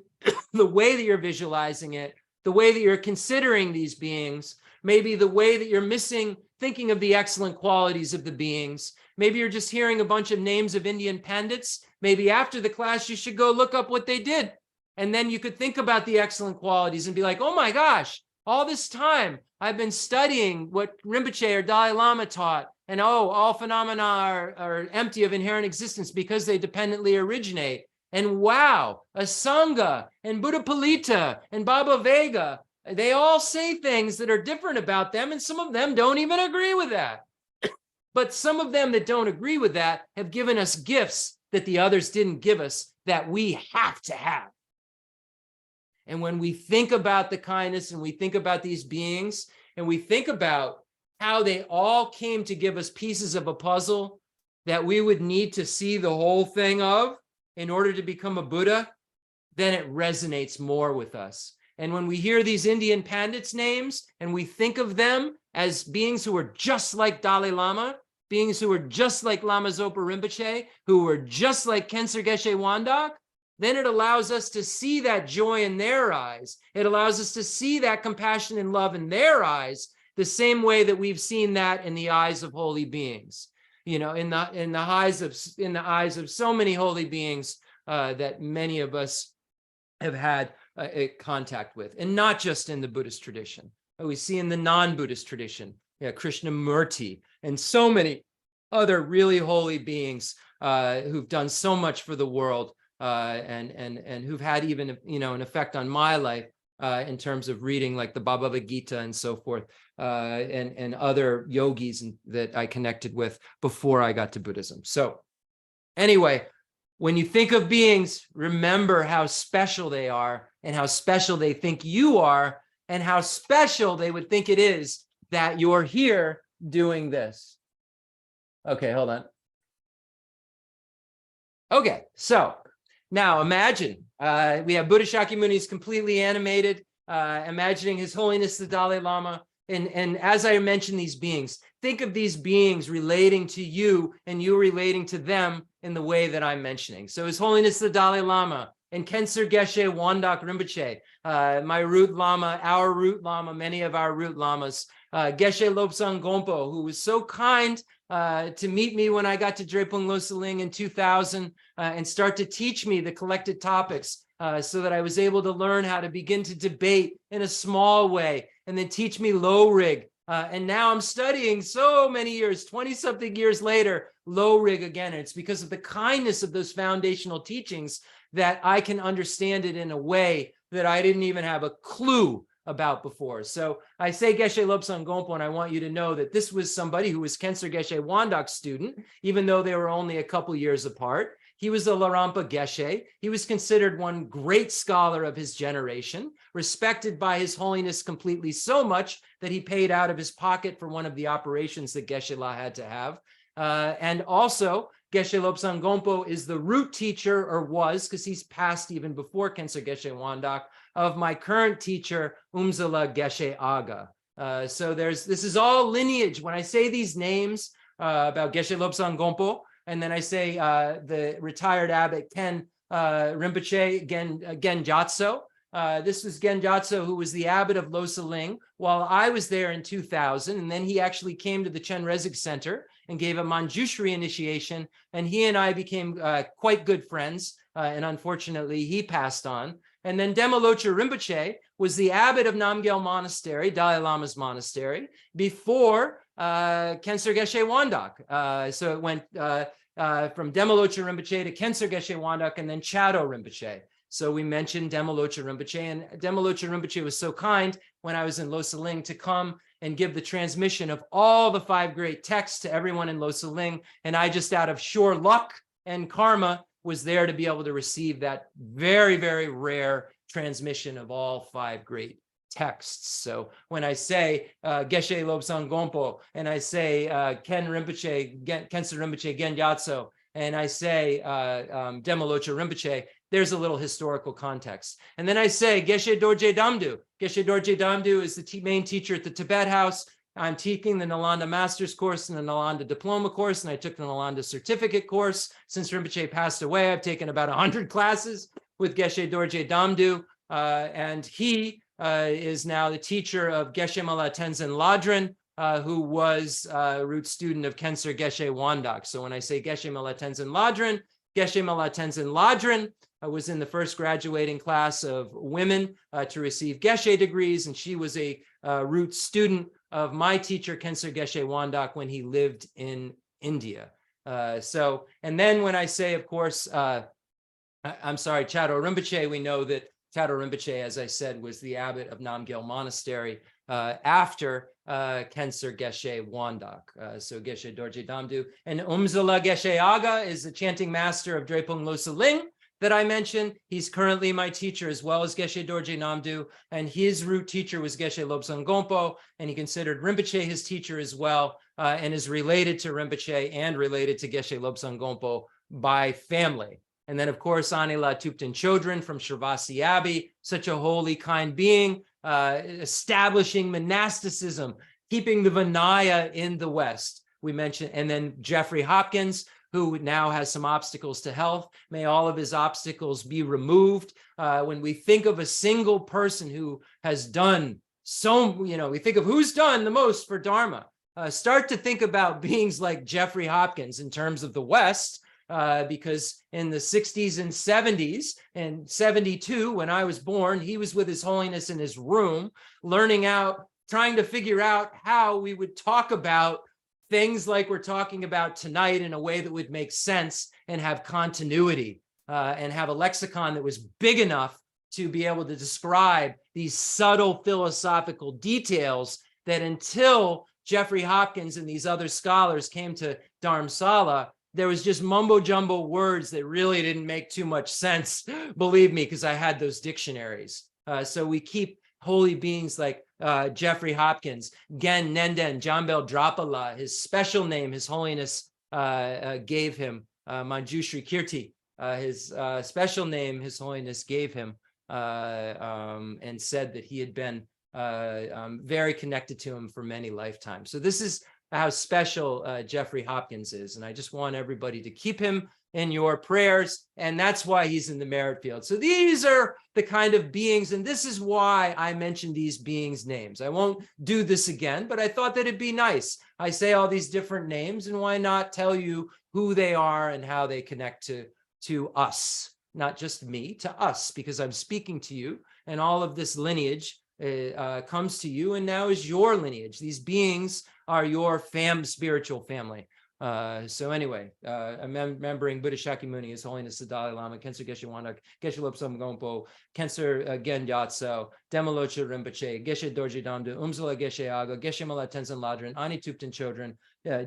the way that you're visualizing it, the way that you're considering these beings, maybe the way that you're missing thinking of the excellent qualities of the beings. Maybe you're just hearing a bunch of names of Indian pandits. Maybe after the class, you should go look up what they did. And then you could think about the excellent qualities and be like, oh my gosh, all this time I've been studying what Rinpoche or Dalai Lama taught. And all phenomena are empty of inherent existence because they dependently originate. And wow, Asanga and Buddha Palita and Baba Vega, they all say things that are different about them. And some of them don't even agree with that. But some of them that don't agree with that have given us gifts that the others didn't give us that we have to have. And when we think about the kindness and we think about these beings and we think about how they all came to give us pieces of a puzzle that we would need to see the whole thing of in order to become a Buddha, then it resonates more with us. And when we hear these Indian Pandits' names and we think of them as beings who are just like Dalai Lama, beings who are just like Lama Zopa Rinpoche, who were just like Khenser Geshe Wandak, then it allows us to see that joy in their eyes. It allows us to see that compassion and love in their eyes, the same way that we've seen that in the eyes of holy beings. You know, in the eyes of so many holy beings that many of us have had contact with, and not just in the Buddhist tradition. We see in the non-Buddhist tradition, Krishnamurti, and so many other really holy beings who've done so much for the world. And who've had even, you know, an effect on my life in terms of reading like the Bhagavad Gita and so forth, and other yogis that I connected with before I got to Buddhism. So anyway, when you think of beings, remember how special they are and how special they think you are and how special they would think it is that you're here doing this. Okay, hold on. Okay, so now imagine we have Buddha Shakyamuni is completely animated, imagining His Holiness the Dalai Lama. And as I mentioned these beings, think of these beings relating to you and you relating to them in the way that I'm mentioning. So His Holiness the Dalai Lama and Khenser Geshe Wandak Rinpoche, my root lama, our root lama, many of our root lamas, Geshe Lobsang Gompo, who was so kind to meet me when I got to Drepung Losang Ling in 2000 and start to teach me the collected topics so that I was able to learn how to begin to debate in a small way and then teach me low rig. And now I'm studying so many years, 20 something years later, low rig again. And it's because of the kindness of those foundational teachings that I can understand it in a way that I didn't even have a clue about before. So I say Geshe Lobsang Gompo, and I want you to know that this was somebody who was Khenser Geshe Wandak's student, even though they were only a couple years apart. He was a Larampa Geshe. He was considered one great scholar of his generation, respected by His Holiness completely so much that he paid out of his pocket for one of the operations that Geshe La had to have. And also, Geshe Lobsang Gompo is the root teacher, or was, because he's passed even before Khenser Geshe Wandak, of my current teacher, Umzala Geshe Aga. So this is all lineage. When I say these names about Geshe Lobsang Gompo, and then I say the retired abbot Ken Rinpoche Genjatso. This was Genjatso, who was the abbot of Losang Ling while I was there in 2000. And then he actually came to the Chen Rezig Center and gave a Manjushri initiation. And he and I became quite good friends. And unfortunately, he passed on. And then Dema Locha Rinpoche was the abbot of Namgyal Monastery, Dalai Lama's monastery, before Khenser Geshe Wandak. So it went from Dema Locha Rinpoche to Khenser Geshe Wandak and then Chado Rinpoche. So we mentioned Dema Locha Rinpoche, and Dema Locha Rinpoche was so kind when I was in Losang Ling to come and give the transmission of all the 5 great texts to everyone in Losang Ling. And I just out of sheer luck and karma was there to be able to receive that very, very rare transmission of all 5 great texts. So when I say Geshe Lobsang Gompo, and I say Khenser Rinpoche Genjatso, and I say Dema Locha Rinpoche, there's a little historical context. And then I say Geshe Dorje Damdu. Geshe Dorje Damdu is the main teacher at the Tibet House. I'm teaching the Nalanda Master's course and the Nalanda Diploma course, and I took the Nalanda Certificate course. Since Rinpoche passed away, I've taken about 100 classes with Geshe Dorje Damdu, and he is now the teacher of Geshe Mala Tenzin Ladrin, who was a root student of Khenser Geshe Wandak. So when I say Geshe Mala Tenzin Ladrin, Geshe Mala Tenzin Ladrin was in the first graduating class of women to receive Geshe degrees, and she was a root student of my teacher, Khenser Geshe Wandak, when he lived in India. And then when I say, of course, I'm sorry, Chado Rinpoche, we know that Chado Rinpoche, as I said, was the abbot of Namgyal Monastery. after Kensur Geshe Wandak. So Geshe Dorje Damdu. And Umzala Geshe Aga is the chanting master of Drepung Losa Ling that I mentioned. He's currently my teacher as well as Geshe Dorje Namdu, and his root teacher was Geshe Lobsang Gompo, and he considered Rinpoche his teacher as well, and is related to Rinpoche and related to Geshe Lobsang Gompo by family. And then, of course, Anila Thupten Chodron from Shervasi Abbey, such a holy, kind being, establishing monasticism, keeping the Vinaya in the West. We mentioned, and then Jeffrey Hopkins, who now has some obstacles to health. May all of his obstacles be removed. When we think of a single person who has done so, we think of who's done the most for Dharma. Start to think about beings like Jeffrey Hopkins in terms of the West, because in the 60s and 70s and 72, when I was born, he was with His Holiness in his room, trying to figure out how we would talk about things like we're talking about tonight in a way that would make sense and have continuity, and have a lexicon that was big enough to be able to describe these subtle philosophical details that until Jeffrey Hopkins and these other scholars came to Dharamsala, there was just mumbo jumbo words that really didn't make too much sense, believe me, because I had those dictionaries. So we keep holy beings like Jeffrey Hopkins, Gen Nenden, Jambel Drapala, his special name, His Holiness gave him, Manjushri Kirti, his special name, His Holiness gave him, and said that he had been very connected to him for many lifetimes. So this is how special Jeffrey Hopkins is. And I just want everybody to keep him in your prayers. And that's why he's in the merit field. So these are the kind of beings. And this is why I mentioned these beings' names. I won't do this again, but I thought that it'd be nice. I say all these different names, and why not tell you who they are and how they connect to us, not just me, to us, because I'm speaking to you, and all of this lineage comes to you and now is your lineage. These beings are your spiritual family. So anyway, remembering Buddha Shakyamuni, His Holiness the Dalai Lama, Kensur Geshe Wandak, Geshe Lobsang Gompo, Kensur Gen Gyatso, Demolocha Rinpoche, Geshe Dorje Damdu, Umzala Geshe Aga, Geshe Mala Tenzin Ladrin, Ani Thupten Chodron,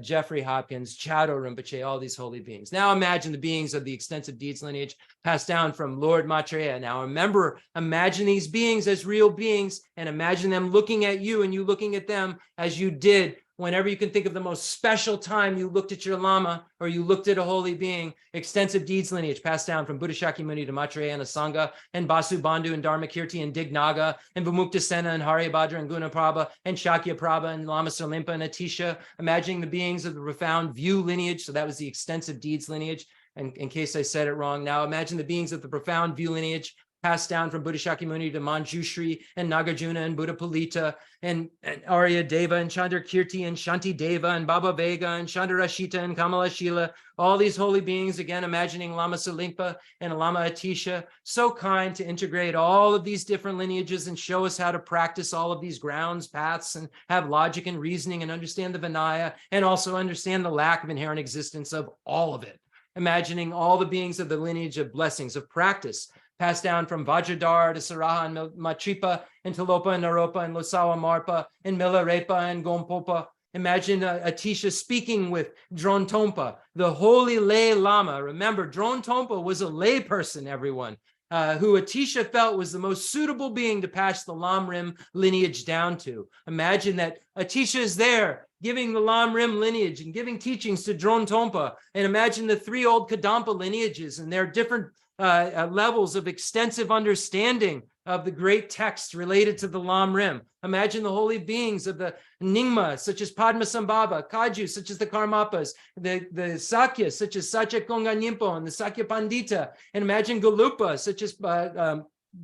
Jeffrey Hopkins, Chado Rinpoche, all these holy beings. Now imagine the beings of the extensive deeds lineage passed down from Lord Maitreya. Now remember, imagine these beings as real beings, and imagine them looking at you and you looking at them as you did whenever you can think of the most special time you looked at your Lama or you looked at a holy being. Extensive deeds lineage passed down from Buddha Shakyamuni to Maitreya and Asanga and Basu Bandhu and Dharma Kirti and Dignaga and Vimukta Sena and Haryabhadra and Gunaprabha and Shakya Prabha and Lama Sarlimpa and Atisha, imagining the beings of the profound view lineage. So that was the extensive deeds lineage. And in case I said it wrong, now imagine the beings of the profound view lineage passed down from Buddha Shakyamuni to Manjushri and Nagarjuna and Buddha Palita and Arya Deva and Chandra Kirti and Shanti Deva and Baba Vega and Chandrashita and Kamala Shila, all these holy beings, again, imagining Lama Salimpa and Lama Atisha, so kind to integrate all of these different lineages and show us how to practice all of these grounds, paths, and have logic and reasoning and understand the Vinaya and also understand the lack of inherent existence of all of it. Imagining all the beings of the lineage of blessings, of practice, passed down from Vajradhar to Saraha and Matripa and Talopa and Naropa and Losawa Marpa and Milarepa and Gompopa. Imagine Atisha speaking with Dron Tompa, the holy lay Lama. Remember, Dron Tompa was a lay person, everyone, who Atisha felt was the most suitable being to pass the Lamrim lineage down to. Imagine that Atisha is there giving the Lamrim lineage and giving teachings to Dron Tompa. And imagine the three old Kadampa lineages and their different levels of extensive understanding of the great texts related to the Lamrim. Imagine the holy beings of the Nyingma, such as Padmasambhava, Kaju, such as the Karmapas, the Sakyas, such as Satya Konga Nyingpo and the Sakya Pandita, and imagine Galupa, such as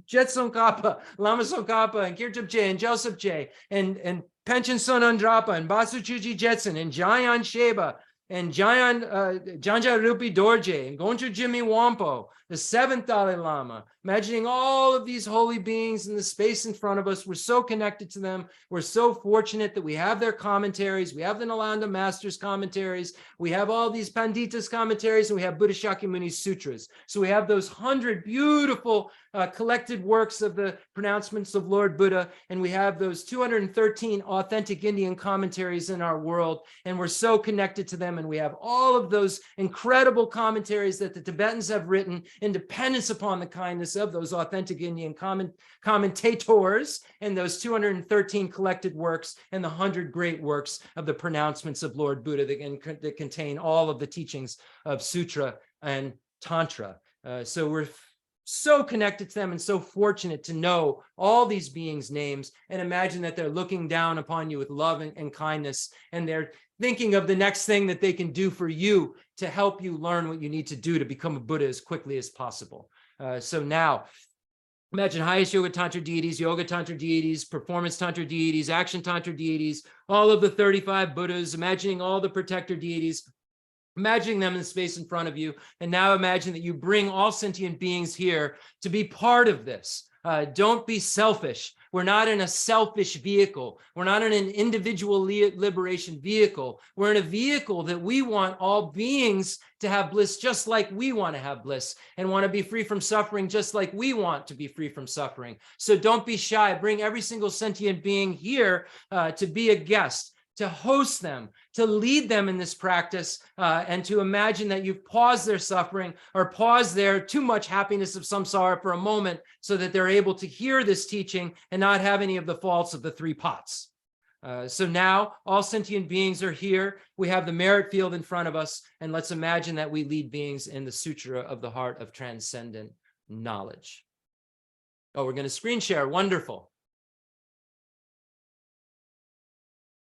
Jet Tsongkhapa, Lama Tsongkhapa, and Kirtub J, and Joseph J, and Panchen Sonandrapa, and Basu Chuji Jetson, and Jayan Sheba, and Janja Rupi Dorje, and Gonchu Jimmy Wampo, the seventh Dalai Lama, imagining all of these holy beings in the space in front of us. We're so connected to them. We're so fortunate that we have their commentaries. We have the Nalanda Masters commentaries. We have all these Panditas commentaries, and we have Buddha Shakyamuni's sutras. So we have those 100 beautiful collected works of the pronouncements of Lord Buddha, and we have those 213 authentic Indian commentaries in our world, and we're so connected to them, and we have all of those incredible commentaries that the Tibetans have written in dependence upon the kindness of those authentic Indian commentators, and those 213 collected works, and the 100 great works of the pronouncements of Lord Buddha that contain all of the teachings of Sutra and Tantra. So we're so connected to them and so fortunate to know all these beings' names, and imagine that they're looking down upon you with love and kindness, and they're thinking of the next thing that they can do for you to help you learn what you need to do to become a Buddha as quickly as possible. So now, imagine highest yoga tantra deities, yoga tantra deities, performance tantra deities, action tantra deities, all of the 35 Buddhas, imagining all the protector deities, imagining them in the space in front of you. And now imagine that you bring all sentient beings here to be part of this. Don't be selfish. We're not in a selfish vehicle. We're not in an individual liberation vehicle. We're in a vehicle that we want all beings to have bliss just like we want to have bliss, and want to be free from suffering just like we want to be free from suffering. So don't be shy. Bring every single sentient being here to be a guest, to host them, to lead them in this practice, and to imagine that you've paused their suffering or paused their too much happiness of samsara for a moment, so that they're able to hear this teaching and not have any of the faults of the three pots. So now all sentient beings are here. We have the merit field in front of us, and let's imagine that we lead beings in the Sutra of the Heart of Transcendent Knowledge. Oh, we're going to screen share. Wonderful.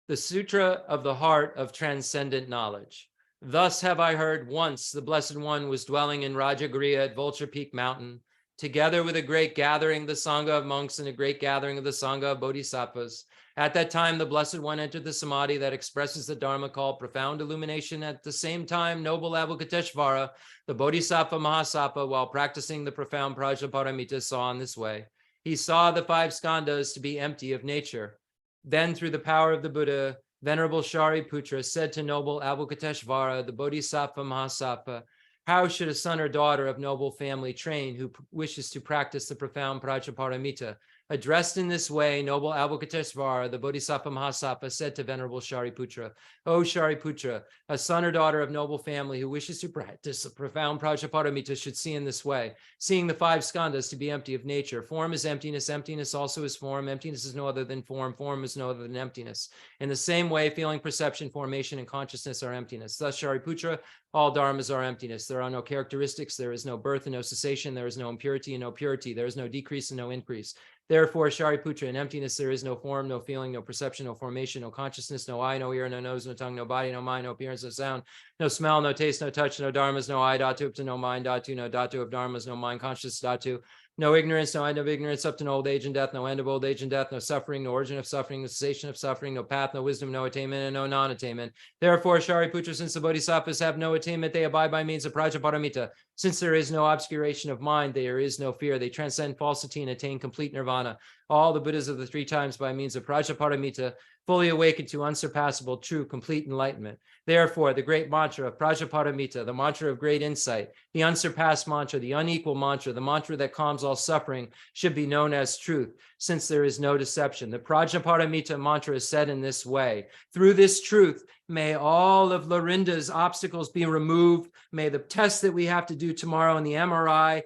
The Sutra of the Heart of Transcendent Knowledge. Thus have I heard once the Blessed One was dwelling in Rajagriha at Vulture Peak Mountain, together with a great gathering of the Sangha of monks and a great gathering of the Sangha of Bodhisattvas. At that time, the Blessed One entered the Samadhi that expresses the Dharma called profound illumination. At the same time, noble Avalokiteshvara, the Bodhisattva Mahasattva, while practicing the profound Prajnaparamita, saw in this way. He saw the 5 skandhas to be empty of nature. Then, through the power of the Buddha, Venerable Shariputra said to noble Avalokiteshvara, the Bodhisattva Mahasattva, how should a son or daughter of noble family train who wishes to practice the profound Prajnaparamita? Addressed in this way, noble Avalokiteshvara, the Bodhisattva Mahasattva, said to Venerable Shariputra, O Shariputra, a son or daughter of noble family who wishes to practice the profound Prajnaparamita should see in this way, seeing the 5 skandhas to be empty of nature. Form is emptiness, emptiness also is form, emptiness is no other than form, form is no other than emptiness. In the same way, feeling, perception, formation, and consciousness are emptiness. Thus, Shariputra, all dharmas are emptiness. There are no characteristics, there is no birth and no cessation, there is no impurity and no purity, there is no decrease and no increase. Therefore, Shariputra, in emptiness there is no form, no feeling, no perception, no formation, no consciousness, no eye, no ear, no nose, no tongue, no body, no mind, no appearance, no sound, no smell, no taste, no touch, no dharmas, no eye, dhatu, up to no mind, dhatu, no dhatu of dharmas, no mind, conscious, dhatu, no ignorance, no end of ignorance, up to no old age and death, no end of old age and death, no suffering, no origin of suffering, no cessation of suffering, no path, no wisdom, no attainment, and no non-attainment. Therefore, Shariputra, since the Bodhisattvas have no attainment, they abide by means of Prajnaparamita. Since there is no obscuration of mind, there is no fear. They transcend falsity and attain complete nirvana. All the Buddhas of the 3 times by means of Prajnaparamita fully awakened to unsurpassable, true, complete enlightenment. Therefore, the great mantra of Prajnaparamita, the mantra of great insight, the unsurpassed mantra, the unequal mantra, the mantra that calms all suffering, should be known as truth, since there is no deception. The Prajnaparamita mantra is said in this way. Through this truth, may all of Lorinda's obstacles be removed. May the test that we have to do tomorrow in the MRI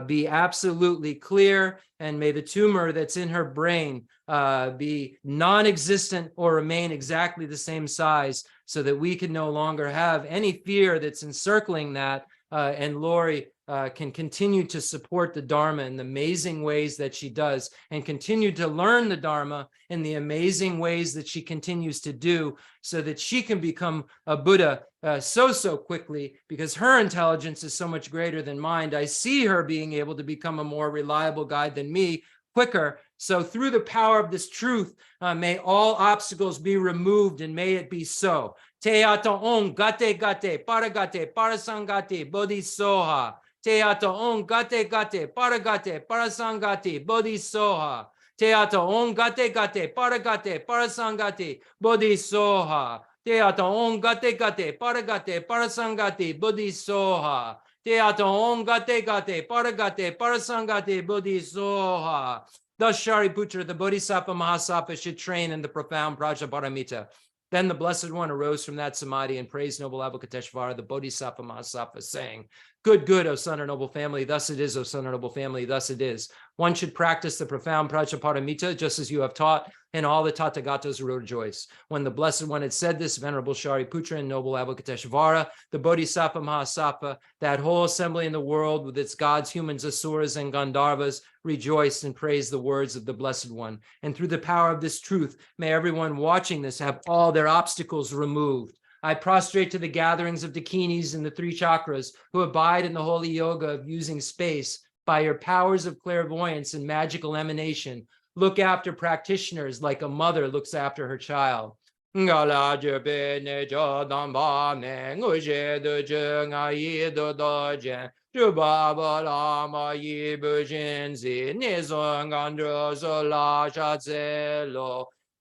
be absolutely clear. And may the tumor that's in her brain be non-existent or remain exactly the same size, so that we can no longer have any fear that's encircling that. And Lori can continue to support the Dharma in the amazing ways that she does, and continue to learn the Dharma in the amazing ways that she continues to do, so that she can become a Buddha so quickly, because her intelligence is so much greater than mine. I see her being able to become a more reliable guide than me quicker. So through the power of this truth, may all obstacles be removed, and may it be so. Te ata om gate gate, paragate, parasangate, bodhisoha. Teata on gate gate, paragate, parasangati, bodhisoha. Teata on gate gate, paragate, parasangati, bodhisoha. Teata on gate gate, paragate, parasangati, bodhisoha. Teata on gate gate, paragate, parasangati, bodhisoha. Thus Shariputra, the Bodhisattva Mahasattva, should train in the profound Prajaparamita. Then the Blessed One arose from that samadhi and praised noble Avalokiteshvara, the Bodhisattva Mahasattva, saying, Good, good, O son of noble family, thus it is, O son of noble family, thus it is. One should practice the profound Prajaparamita, just as you have taught, and all the Tathagatas will rejoice. When the Blessed One had said this, Venerable Shariputra and noble Avalokiteshvara, the Bodhisattva Mahasattva, that whole assembly in the world with its gods, humans, asuras, and Gandharvas, rejoiced and praised the words of the Blessed One. And through the power of this truth, may everyone watching this have all their obstacles removed. I prostrate to the gatherings of Dakinis in the three chakras who abide in the holy yoga of using space by your powers of clairvoyance and magical emanation. Look after practitioners like a mother looks after her child.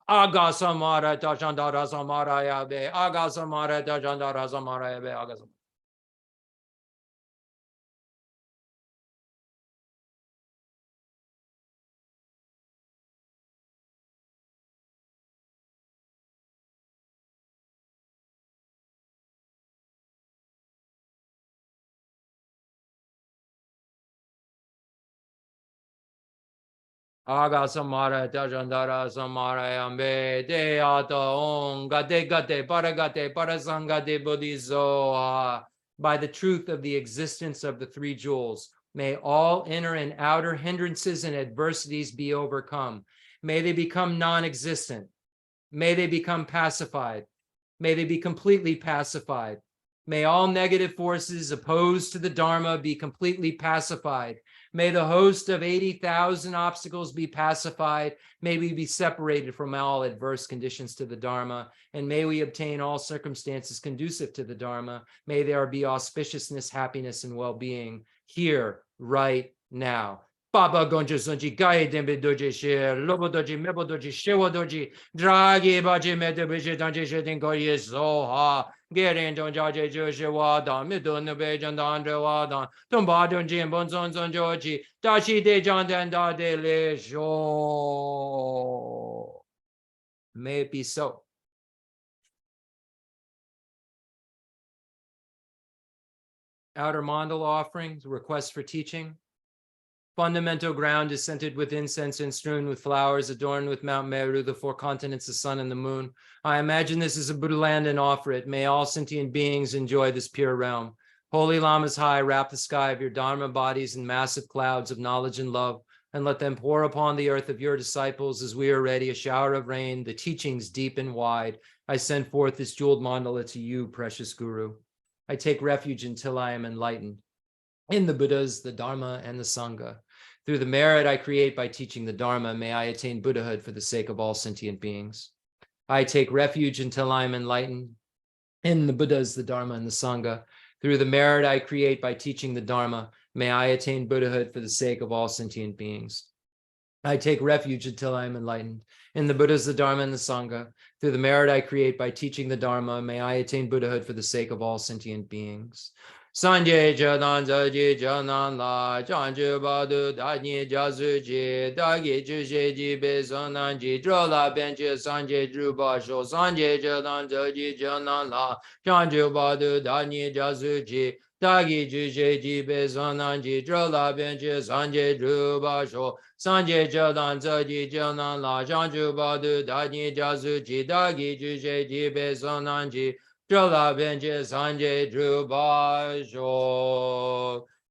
Agasamara Tajandara Samaraya Be Agasamara Tajandara Samaraya Be Agasam. Agasamara Tajandara Samaraya Be Deata Om Gate Gate Paragate Parasangate Bodhisoha. By the truth of the existence of the three jewels, may all inner and outer hindrances and adversities be overcome. May they become non-existent. May they become pacified. May they be completely pacified. May all negative forces opposed to the Dharma be completely pacified. May the host of 80,000 obstacles be pacified. May we be separated from all adverse conditions to the Dharma. And may we obtain all circumstances conducive to the Dharma. May there be auspiciousness, happiness, and well-being here, right now. Baba Gonja Sunji Gai Dembe Doji Shir, Lobo Doji, Mebo Doji, Shewa Doji, Dragi Baji Medabishi Danji Shitting Koyi Soha, Gerin Don Jaji Joshi Wadan, Midun Bejan Dandre Wadan, Tumba Donji and Bonson Son Joji, Dashi De Jandan Da De Le Sho. May it be so. Outer mandala offerings, requests for teaching. Fundamental ground is scented with incense and strewn with flowers, adorned with Mount Meru, the four continents, the sun and the moon. I imagine this is a Buddha land and offer it. May all sentient beings enjoy this pure realm. Holy Lamas high, wrap the sky of your Dharma bodies in massive clouds of knowledge and love, and let them pour upon the earth of your disciples as we are ready, a shower of rain, the teachings deep and wide. I send forth this jeweled mandala to you, precious Guru. I take refuge until I am enlightened in the Buddhas, the Dharma, and the Sangha. Through the merit I create by teaching the Dharma, may I attain Buddhahood for the sake of all sentient beings. I take refuge until I am enlightened in the Buddhas, the Dharma, and the Sangha. Through the merit I create by teaching the Dharma, may I attain Buddhahood for the sake of all sentient beings. I take refuge until I am enlightened in the Buddhas, the Dharma, and the Sangha. Through the merit I create by teaching the Dharma, may I attain Buddhahood for the sake of all sentient beings. Sanje Jadan Zaji Janan La Janju Badu Dani Jazuji Dagi Juji Bezonanji Drola Benji Sanje Drubasho Sanje Jadan Zaji Janan La Janju Badu Dani Jazuji Dagi Juji Bezonanji Drola Benji Sanje Drubasho Sanje Jadan Zaji Janan La Janju Badu Dani Jazuji Dagi Juji Bezonanji If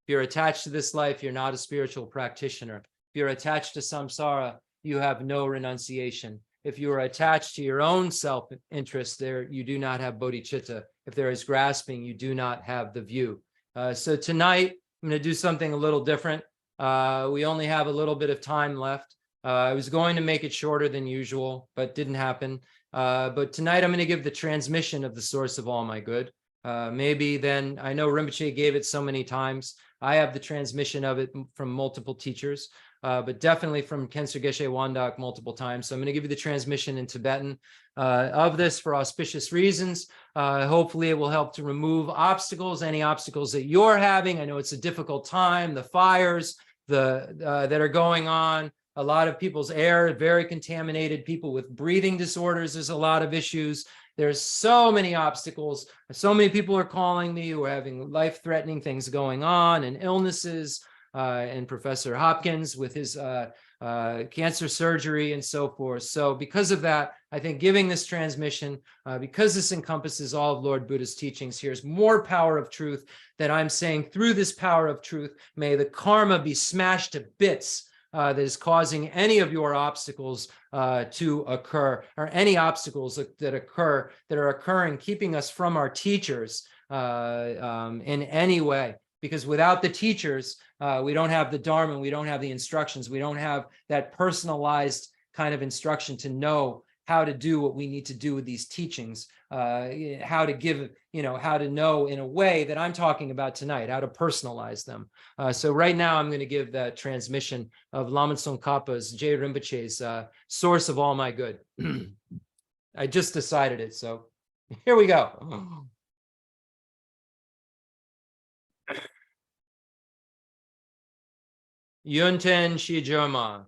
you're attached to this life, you're not a spiritual practitioner. If you're attached to samsara, you have no renunciation. If you are attached to your own self-interest, there you do not have bodhicitta. If there is grasping, you do not have the view. So tonight, I'm going to do something a little different. We only have a little bit of time left. I was going to make it shorter than usual, but didn't happen. But tonight I'm going to give the transmission of the source of all my good. Maybe then, I know Rinpoche gave it so many times. I have the transmission of it from multiple teachers, but definitely from Khyentse Geshe Wandak multiple times. So I'm going to give you the transmission in Tibetan of this for auspicious reasons. Hopefully it will help to remove obstacles, any obstacles that you're having. I know it's a difficult time, the fires that are going on, a lot of people's air, very contaminated, people with breathing disorders, there's a lot of issues. There's so many obstacles. So many people are calling me who are having life-threatening things going on and illnesses, and Professor Hopkins with his cancer surgery and so forth. So because of that, I think giving this transmission, because this encompasses all of Lord Buddha's teachings, here's more power of truth that I'm saying through this power of truth, may the karma be smashed to bits that is causing any of your obstacles to occur, or any obstacles that are occurring, keeping us from our teachers in any way. Because without the teachers, we don't have the Dharma, we don't have the instructions, we don't have that personalized kind of instruction to know how to do what we need to do with these teachings, how to give, how to know in a way that I'm talking about tonight, how to personalize them. So right now I'm going to give the transmission of Lama Tsongkhapa's, J. Rinpoche's source of all my good. I just decided it, so here we go. Yunten Shijoma.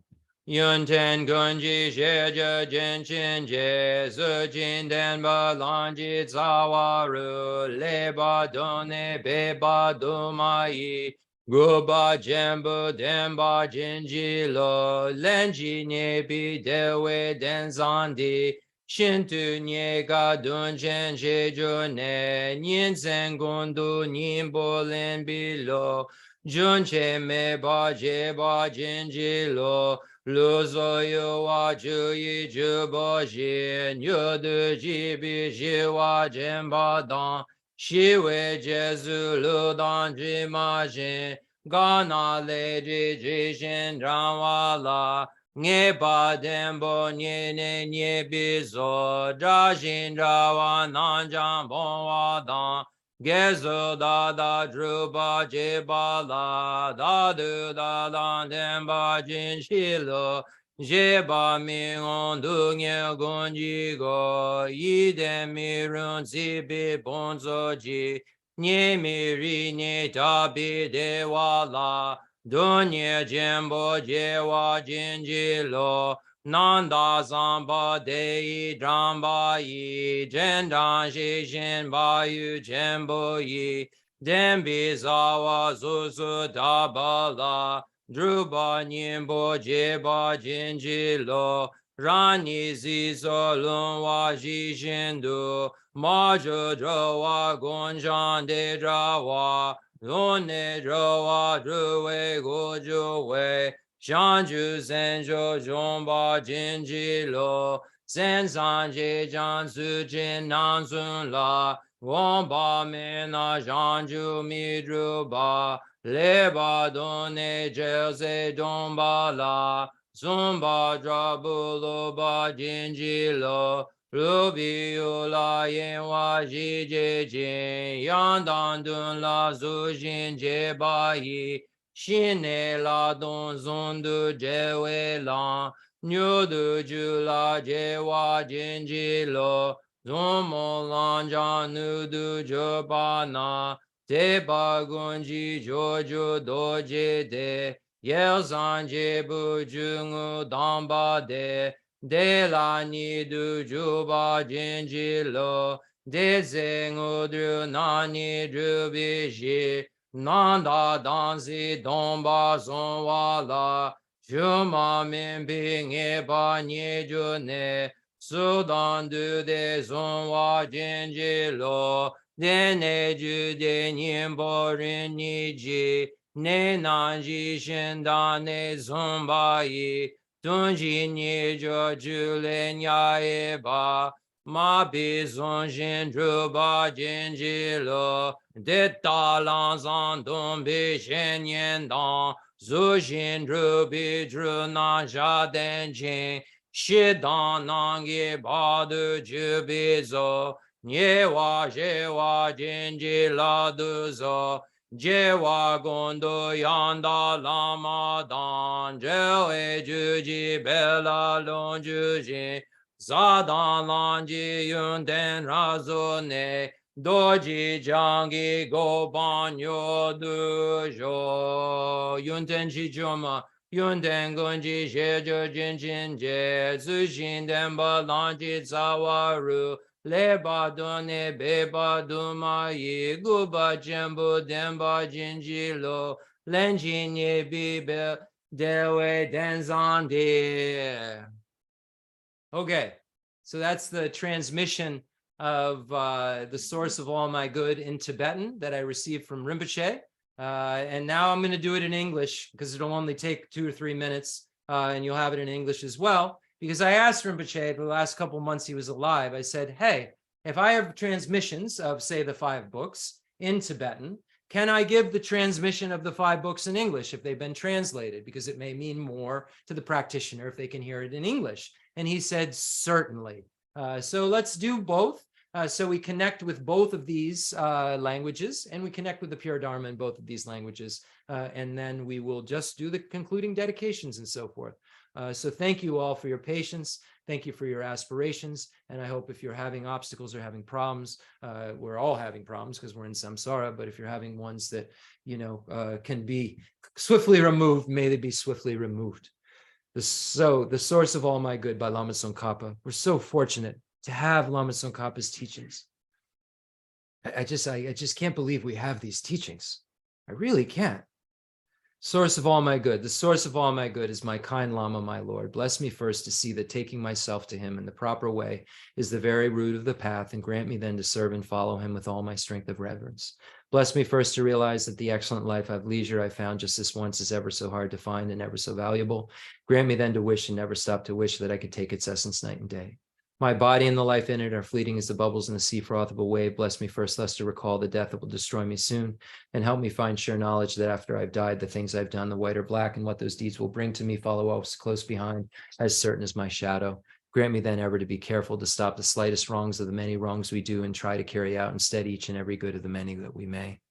Yunten Gunji Sheja Jinshin Je Zujin Denba Lanji Zawaru Leba Done Beba Dumai Guba Jembu Denba Jinji Lo Lenji Nebi Dewe Denzandi Shintu Nyega Dunjen Jeju Ne Nyinzen Gundu Nimbo Lenbi Lo Junche Me Ba Je Ba Jinji Lo Luzo Yuwa Juyi Jubo Jin Yudu Jibi Jiwa Jimba Dan Shiwe Jesu Ludan Jima Jin Gana Leji Jishin Dranwala Nye Ba Dembo Nye Ne Nye Bizo Jajin Drawa Nanjan Bonwa Dan Gezo da da druba jeba la da du da dan denba jin shilo jeba mi on du nye gonji go yi de mi run zibi bonzo ji nye mi ri nye tabi de wa la du nye jembo je wa jin ji lo Nanda Zamba Dei Dramba Yi Jendan Shishin Bayu Jembo Yi Dembi Zawa Zuzu Dabala Druba Nyimbo Jeba Jinji Lo Rani Zizo Lunwa Jishindu Maju Drowa Gunjan De Drawa Lune Drowa Druwe Gojuwe Shanju Zenjo Jomba Jinji Lo Zenzan Jejan Sujin Nanzun La Womba Mena Janju Midruba Leba Done Jelse Domba La Zumba Drabulo Ba Jinji Lo Rubi Ula Yenwa Jije Jin Yandan Dun La Zujin Jebayi Shine la don zondu jewe la nyodu jula jewa jinji lo zomo lanja nudu jobana teba gunji joju doje de yelzan jebu jungu damba de la nidu juba jinji lo de zengudru nani drubishi Nanda danzi domba zonwala Juma min bing eba nye june Sudan du de zonwa jinji lo Dene ju de nyimbo rin ji Ne nanji shinda ne zomba yi Tunji nye jo jule nya eba Ma bizon jin druba jinji lo Deta lanzan dombi shenyen dan Zujin drubi dru nan jaden jin Shidan nangi badu jubizo Nyewa jewa jinji la duzo Jewa gondo yanda lama dan jewe juji bela lon juji zadan lanji yunden razone doji jangi go banyo dujo yunden jijoma yunden gunji jejo jinjin je zujin denba lanji zawaru Leba done beba duma yi guba jembu demba jinjilo lenjinye bibe dewe denzandi. Okay, so that's the transmission of the source of all my good in Tibetan that I received from Rinpoche. And now I'm going to do it in English because it'll only take 2 or 3 minutes and you'll have it in English as well. Because I asked Rinpoche for the last couple of months he was alive, I said, hey, if I have transmissions of, say, the 5 books in Tibetan, can I give the transmission of the 5 books in English if they've been translated? Because it may mean more to the practitioner if they can hear it in English. And he said, certainly. So let's do both. So we connect with both of these languages, and we connect with the pure Dharma in both of these languages. And then we will just do the concluding dedications and so forth. So thank you all for your patience. Thank you for your aspirations. And I hope if you're having obstacles or having problems, we're all having problems because we're in samsara, but if you're having ones that, can be swiftly removed, may they be swiftly removed. So the source of all my good by Lama Tsongkhapa. We're so fortunate to have Lama Tsongkhapa's teachings. I just can't believe we have these teachings. I really can't. Source of all my good. The source of all my good is my kind Lama, my Lord. Bless me first to see that taking myself to him in the proper way is the very root of the path, and grant me then to serve and follow him with all my strength of reverence. Bless me first to realize that the excellent life of leisure I found just this once is ever so hard to find and ever so valuable. Grant me then to wish and never stop to wish that I could take its essence night and day. My body and the life in it are fleeting as the bubbles in the sea froth of a wave. Bless me first thus to recall the death that will destroy me soon, and help me find sure knowledge that after I've died, the things I've done, the white or black, and what those deeds will bring to me, follow us close behind, as certain as my shadow. Grant me then ever to be careful to stop the slightest wrongs of the many wrongs we do, and try to carry out instead each and every good of the many that we may.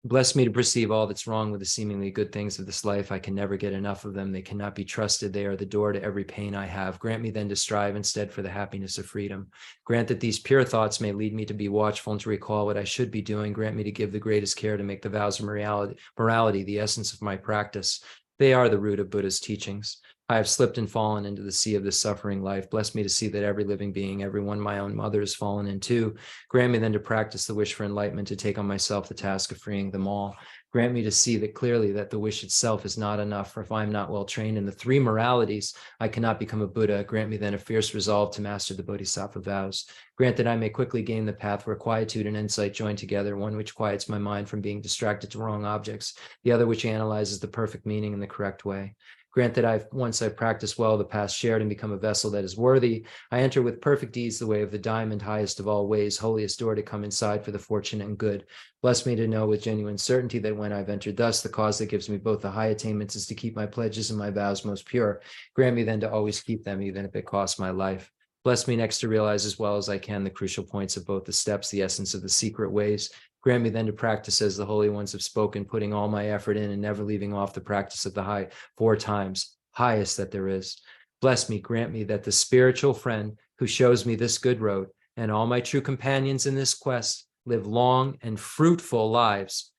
Bless me to perceive all that's wrong with the seemingly good things of this life. I can never get enough of them. They cannot be trusted. They are the door to every pain I have. Grant me then to strive instead for the happiness of freedom. Grant that these pure thoughts may lead me to be watchful and to recall what I should be doing. Grant me to give the greatest care to make the vows of morality the essence of my practice. They are the root of Buddha's teachings. I have slipped and fallen into the sea of this suffering life. Bless me to see that every living being, every one my own mother, has fallen into. Grant me then to practice the wish for enlightenment, to take on myself the task of freeing them all. Grant me to see that clearly that the wish itself is not enough, for if I am not well trained in the 3 moralities, I cannot become a Buddha. Grant me then a fierce resolve to master the Bodhisattva vows. Grant that I may quickly gain the path where quietude and insight join together, one which quiets my mind from being distracted to wrong objects, the other which analyzes the perfect meaning in the correct way. Grant that once I've practiced well the path shared and become a vessel that is worthy, I enter with perfect deeds the way of the diamond, highest of all ways, holiest door to come inside for the fortunate and good. Bless me to know with genuine certainty that when I've entered thus, the cause that gives me both the high attainments is to keep my pledges and my vows most pure. Grant me then to always keep them, even if it costs my life. Bless me next to realize as well as I can the crucial points of both the steps, the essence of the secret ways. Grant me then to practice as the holy ones have spoken, putting all my effort in and never leaving off the practice of the high 4 times, highest that there is. Bless me, grant me that the spiritual friend who shows me this good road and all my true companions in this quest live long and fruitful lives.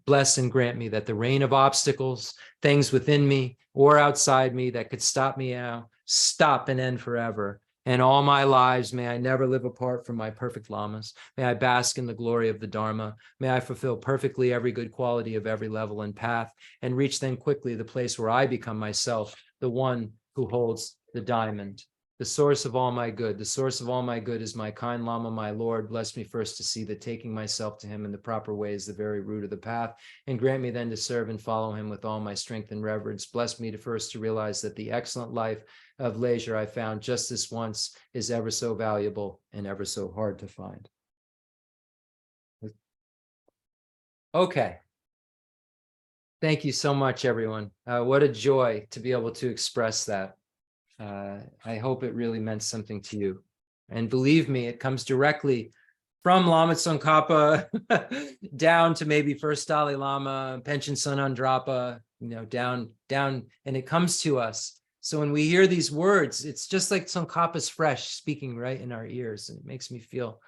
Bless and grant me that the rain of obstacles, things within me or outside me that could stop me out, stop and end forever. And all my lives, may I never live apart from my perfect lamas. May I bask in the glory of the Dharma. May I fulfill perfectly every good quality of every level and path, and reach then quickly the place where I become myself, the one who holds the diamond. The source of all my good. The source of all my good is my kind Lama, my Lord. Bless me first to see that taking myself to him in the proper way is the very root of the path, and grant me then to serve and follow him with all my strength and reverence. Bless me to first to realize that the excellent life of leisure I found just this once is ever so valuable and ever so hard to find. Okay. Thank you so much, everyone. What a joy to be able to express that. I hope it really meant something to you. And believe me, it comes directly from Lama Tsongkhapa down to maybe first Dalai Lama, Panchen Sonandrapa, down, and it comes to us. So when we hear these words, it's just like Tsongkhapa's fresh speaking right in our ears, and it makes me feel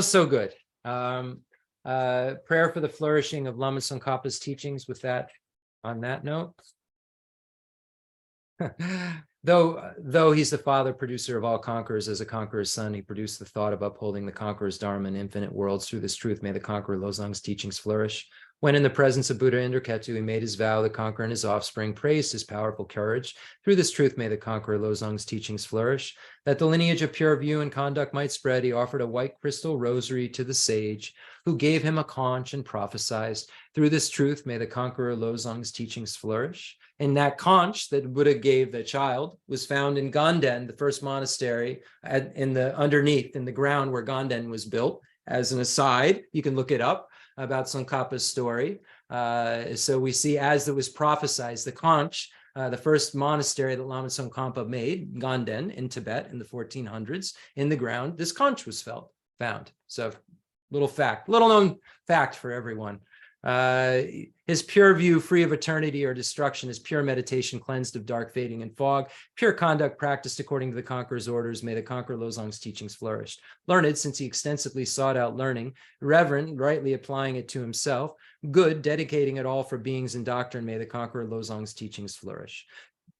so good. Prayer for the flourishing of Lama Tsongkhapa's teachings. With that, on that note, though he's the father producer of all conquerors, as a conqueror's son, he produced the thought of upholding the conqueror's Dharma in infinite worlds. Through this truth, may the conqueror Losang's teachings flourish. When in the presence of Buddha Indraketu, he made his vow, the conqueror and his offspring praised his powerful courage. Through this truth, may the conqueror Losang's teachings flourish. That the lineage of pure view and conduct might spread, he offered a white crystal rosary to the sage, who gave him a conch and prophesied. Through this truth, may the conqueror Losang's teachings flourish. And that conch that Buddha gave the child was found in Ganden, the first monastery, underneath in the ground where Ganden was built. As an aside, you can look it up about Tsongkhapa's story. So we see, as it was prophesied, the conch, the first monastery that Lama Tsongkhapa made, Ganden in Tibet in the 1400s, in the ground, this conch was found. So little known fact for everyone. His pure view, free of eternity or destruction, his pure meditation, cleansed of dark, fading, and fog, pure conduct practiced according to the conqueror's orders. May the conqueror Losang's teachings flourish. Learned, since he extensively sought out learning. Reverent, rightly applying it to himself. Good, dedicating it all for beings and doctrine. May the conqueror Losang's teachings flourish.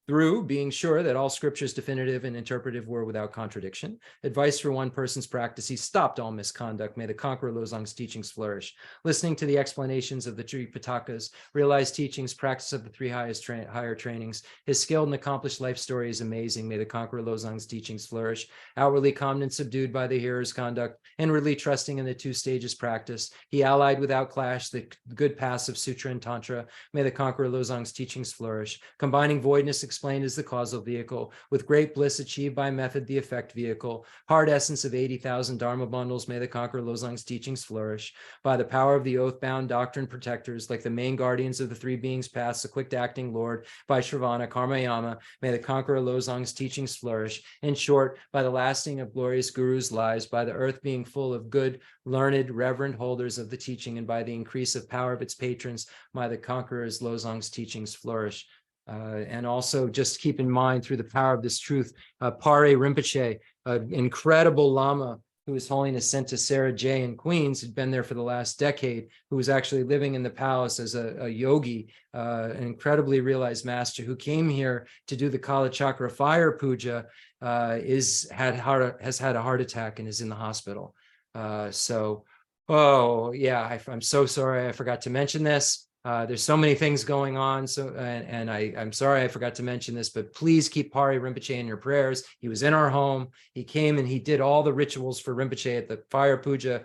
Through being sure that all scriptures definitive and interpretive were without contradiction. Advice for one person's practice, he stopped all misconduct. May the conqueror Losang's teachings flourish. Listening to the explanations of the Tripitakas, realized teachings, practice of the three higher trainings. His skilled and accomplished life story is amazing. May the conqueror Losang's teachings flourish. Outwardly calm and subdued by the hearer's conduct, inwardly trusting in the two stages practice. He allied without clash the good paths of Sutra and Tantra. May the conqueror Losang's teachings flourish. Combining voidness explained as the causal vehicle, with great bliss achieved by method, the effect vehicle. Hard essence of 80,000 Dharma bundles, may the conqueror Losang's teachings flourish. By the power of the oath-bound doctrine protectors, like the main guardians of the three beings past, the quick-acting Lord, by Shravana, Karmayama, may the conqueror Losang's teachings flourish. In short, by the lasting of glorious Guru's lives, by the earth being full of good, learned, reverent holders of the teaching, and by the increase of power of its patrons, may the conqueror's Losang's teachings flourish. And also just keep in mind, through the power of this truth, Pare Rinpoche, an incredible Lama who His Holiness sent to Sarah J. in Queens, had been there for the last decade, who was actually living in the palace as a yogi, an incredibly realized master who came here to do the Kala Chakra fire puja, has had a heart attack and is in the hospital. I'm so sorry I forgot to mention this. There's so many things going on. I'm sorry I forgot to mention this, but please keep Pari Rinpoche in your prayers. He was in our home. He came and he did all the rituals for Rinpoche at the fire puja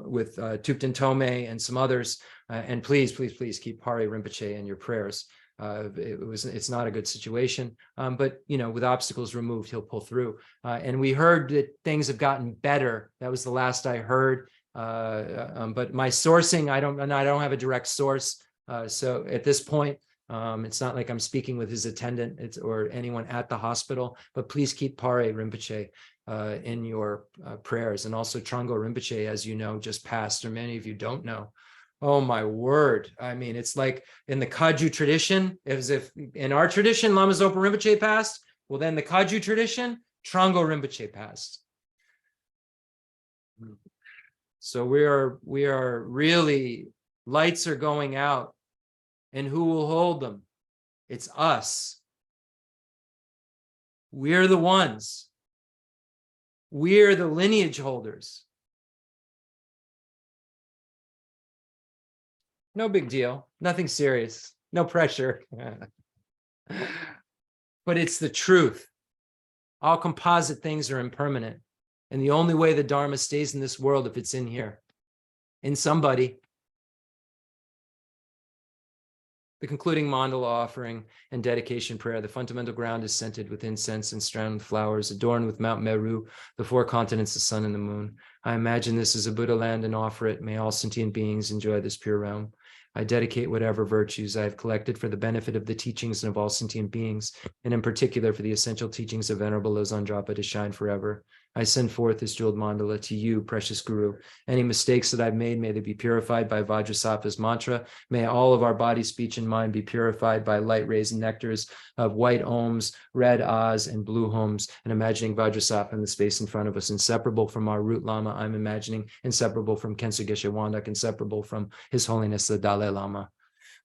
with Thupten Tome and some others. And please keep Pari Rinpoche in your prayers. It's not a good situation, but with obstacles removed, he'll pull through. And we heard that things have gotten better. That was the last I heard. But my sourcing, I don't have a direct source. So at this point, it's not like I'm speaking with his attendant or anyone at the hospital, but please keep Pare Rinpoche in your prayers. And also Trango Rinpoche, as you know, just passed, or many of you don't know. Oh my word. I mean, it's like in the Kaju tradition, as if in our tradition, Lama Zopa Rinpoche passed. Well, then the Kaju tradition, Trango Rinpoche passed. So we are really, lights are going out, and who will hold them? It's us. We're the ones. We're the lineage holders. No big deal, nothing serious, no pressure. But it's the truth. All composite things are impermanent. And the only way the Dharma stays in this world, if it's in here, in somebody. The concluding mandala offering and dedication prayer. The fundamental ground is scented with incense and surrounded with flowers, adorned with Mount Meru, the four continents, the sun and the moon. I imagine this is a Buddha land and offer it. May all sentient beings enjoy this pure realm. I dedicate whatever virtues I have collected for the benefit of the teachings of all sentient beings, and in particular for the essential teachings of Venerable Losang Drakpa to shine forever. I send forth this jeweled mandala to you, precious Guru. Any mistakes that I've made, may they be purified by Vajrasattva's mantra. May all of our body, speech, and mind be purified by light rays and nectars of white Oms, red Ahs, and blue Homs, and imagining Vajrasattva in the space in front of us, inseparable from our root Lama, I'm imagining, inseparable from Khyentse Geshe Wandak, inseparable from His Holiness the Dalai Lama.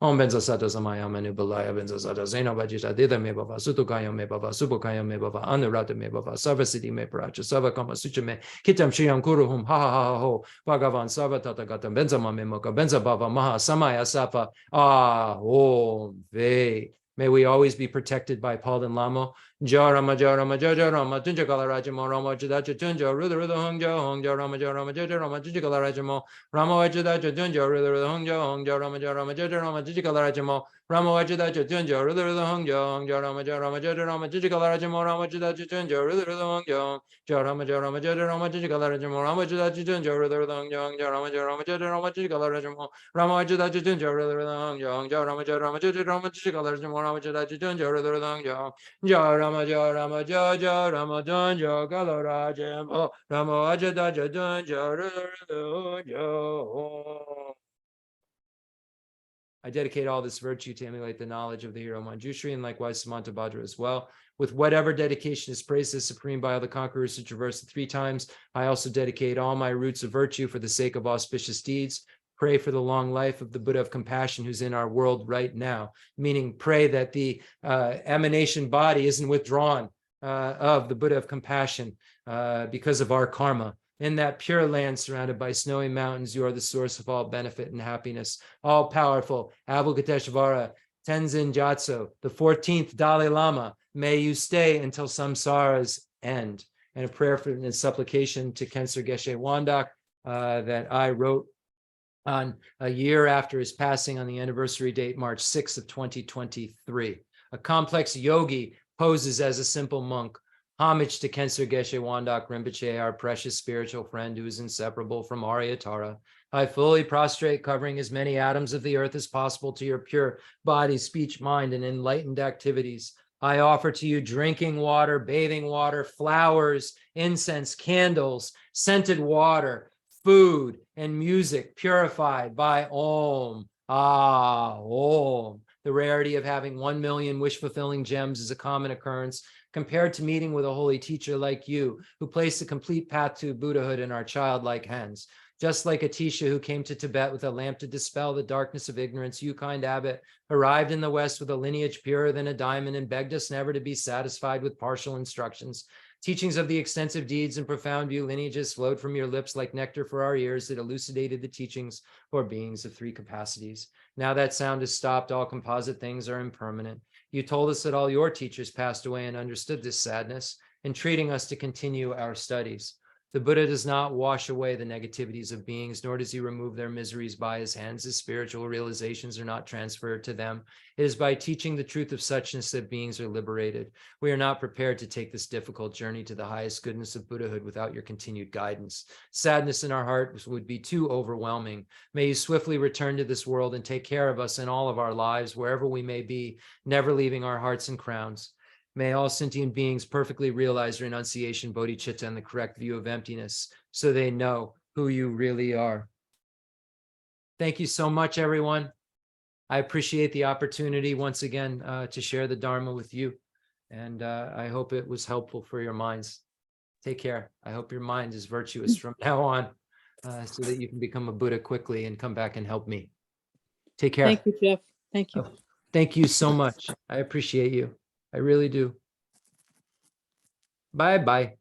Om benza sata samaya manu balaya benza sata zeno vajita dida me bava sutukaya me bava subukaya me bava anurata me bava sarvasiddhi me paracha sarvakama sucha me kitam shriyam kuruhum ha ha ha ho bhagavan sarvatata benza mame moka benza bava maha samaya safa om ve. May we always be protected by Paul and Lamo. Jarama Jarama Jajarama Tunjakala Rajamo Rama Jadacha Tunja Ruda Ruda Hongja Rama Jarama Jajarama Tunjakala Rajamo Rama Vajadacha Tunja Ruda Ruda Hongja Rama Jarama Jajarama Tunjakala Rajamo Rama Vajadacha Tunja Ruda Ruda Hongja Rama Jarama Jajarama Tunjakala Rajamo Rama Vajadacha Tunja Ruda Ruda Hongja Jarama Jarama Jajarama Tunjakala Rajamo Rama Vajadacha Tunja Ruda Ruda Hongja Rama Jarama Jajarama Tunjakala Rajamo Rama Vajadacha Tunja Ruda Ruda Hongja Rama Jarama Jajarama Tunjakala Rajamo Rama Vajadacha Tunja Ruda Ruda Hongja Jarama Jarama Jajarama Tunja Kalarajamo Rama Vajadacha Tunja Ruda Hongja. I dedicate all this virtue to emulate the knowledge of the hero Manjushri, and likewise Samantabhadra as well. With whatever dedication is praised as supreme by all the conquerors who traverse it 3 times, I also dedicate all my roots of virtue for the sake of auspicious deeds. Pray for the long life of the Buddha of compassion who's in our world right now, meaning pray that the emanation body isn't withdrawn of the Buddha of compassion because of our karma. In that pure land surrounded by snowy mountains, you are the source of all benefit and happiness. All-powerful Avalokiteshvara Tenzin Gyatso, the 14th Dalai Lama, may you stay until samsara's end. And a prayer for and supplication to Khyentse Geshe Wandak that I wrote on a year after his passing on the anniversary date, March 6th of 2023. A complex yogi poses as a simple monk. Homage to Khyentse Geshe Wandak Rinpoche, our precious spiritual friend who is inseparable from Aryatara. I fully prostrate, covering as many atoms of the earth as possible to your pure body, speech, mind, and enlightened activities. I offer to you drinking water, bathing water, flowers, incense, candles, scented water, food, and music purified by Om. Om. The rarity of having 1 million wish-fulfilling gems is a common occurrence, compared to meeting with a holy teacher like you, who placed the complete path to Buddhahood in our childlike hands. Just like Atisha, who came to Tibet with a lamp to dispel the darkness of ignorance, you, kind abbot, arrived in the West with a lineage purer than a diamond and begged us never to be satisfied with partial instructions. Teachings of the extensive deeds and profound view lineages flowed from your lips like nectar for our ears that elucidated the teachings for beings of 3 capacities. Now that sound has stopped, all composite things are impermanent. You told us that all your teachers passed away and understood this sadness, entreating us to continue our studies. The Buddha does not wash away the negativities of beings, nor does he remove their miseries by his hands. His spiritual realizations are not transferred to them. It is by teaching the truth of suchness that beings are liberated. We are not prepared to take this difficult journey to the highest goodness of Buddhahood without your continued guidance. Sadness in our hearts would be too overwhelming. May you swiftly return to this world and take care of us in all of our lives, wherever we may be, never leaving our hearts and crowns. May all sentient beings perfectly realize renunciation, bodhicitta, and the correct view of emptiness, so they know who you really are. Thank you so much, everyone. I appreciate the opportunity once again to share the Dharma with you, and I hope it was helpful for your minds. Take care. I hope your mind is virtuous from now on, so that you can become a Buddha quickly and come back and help me. Take care. Thank you, Jeff. Thank you. Thank you so much. I appreciate you. I really do. Bye-bye.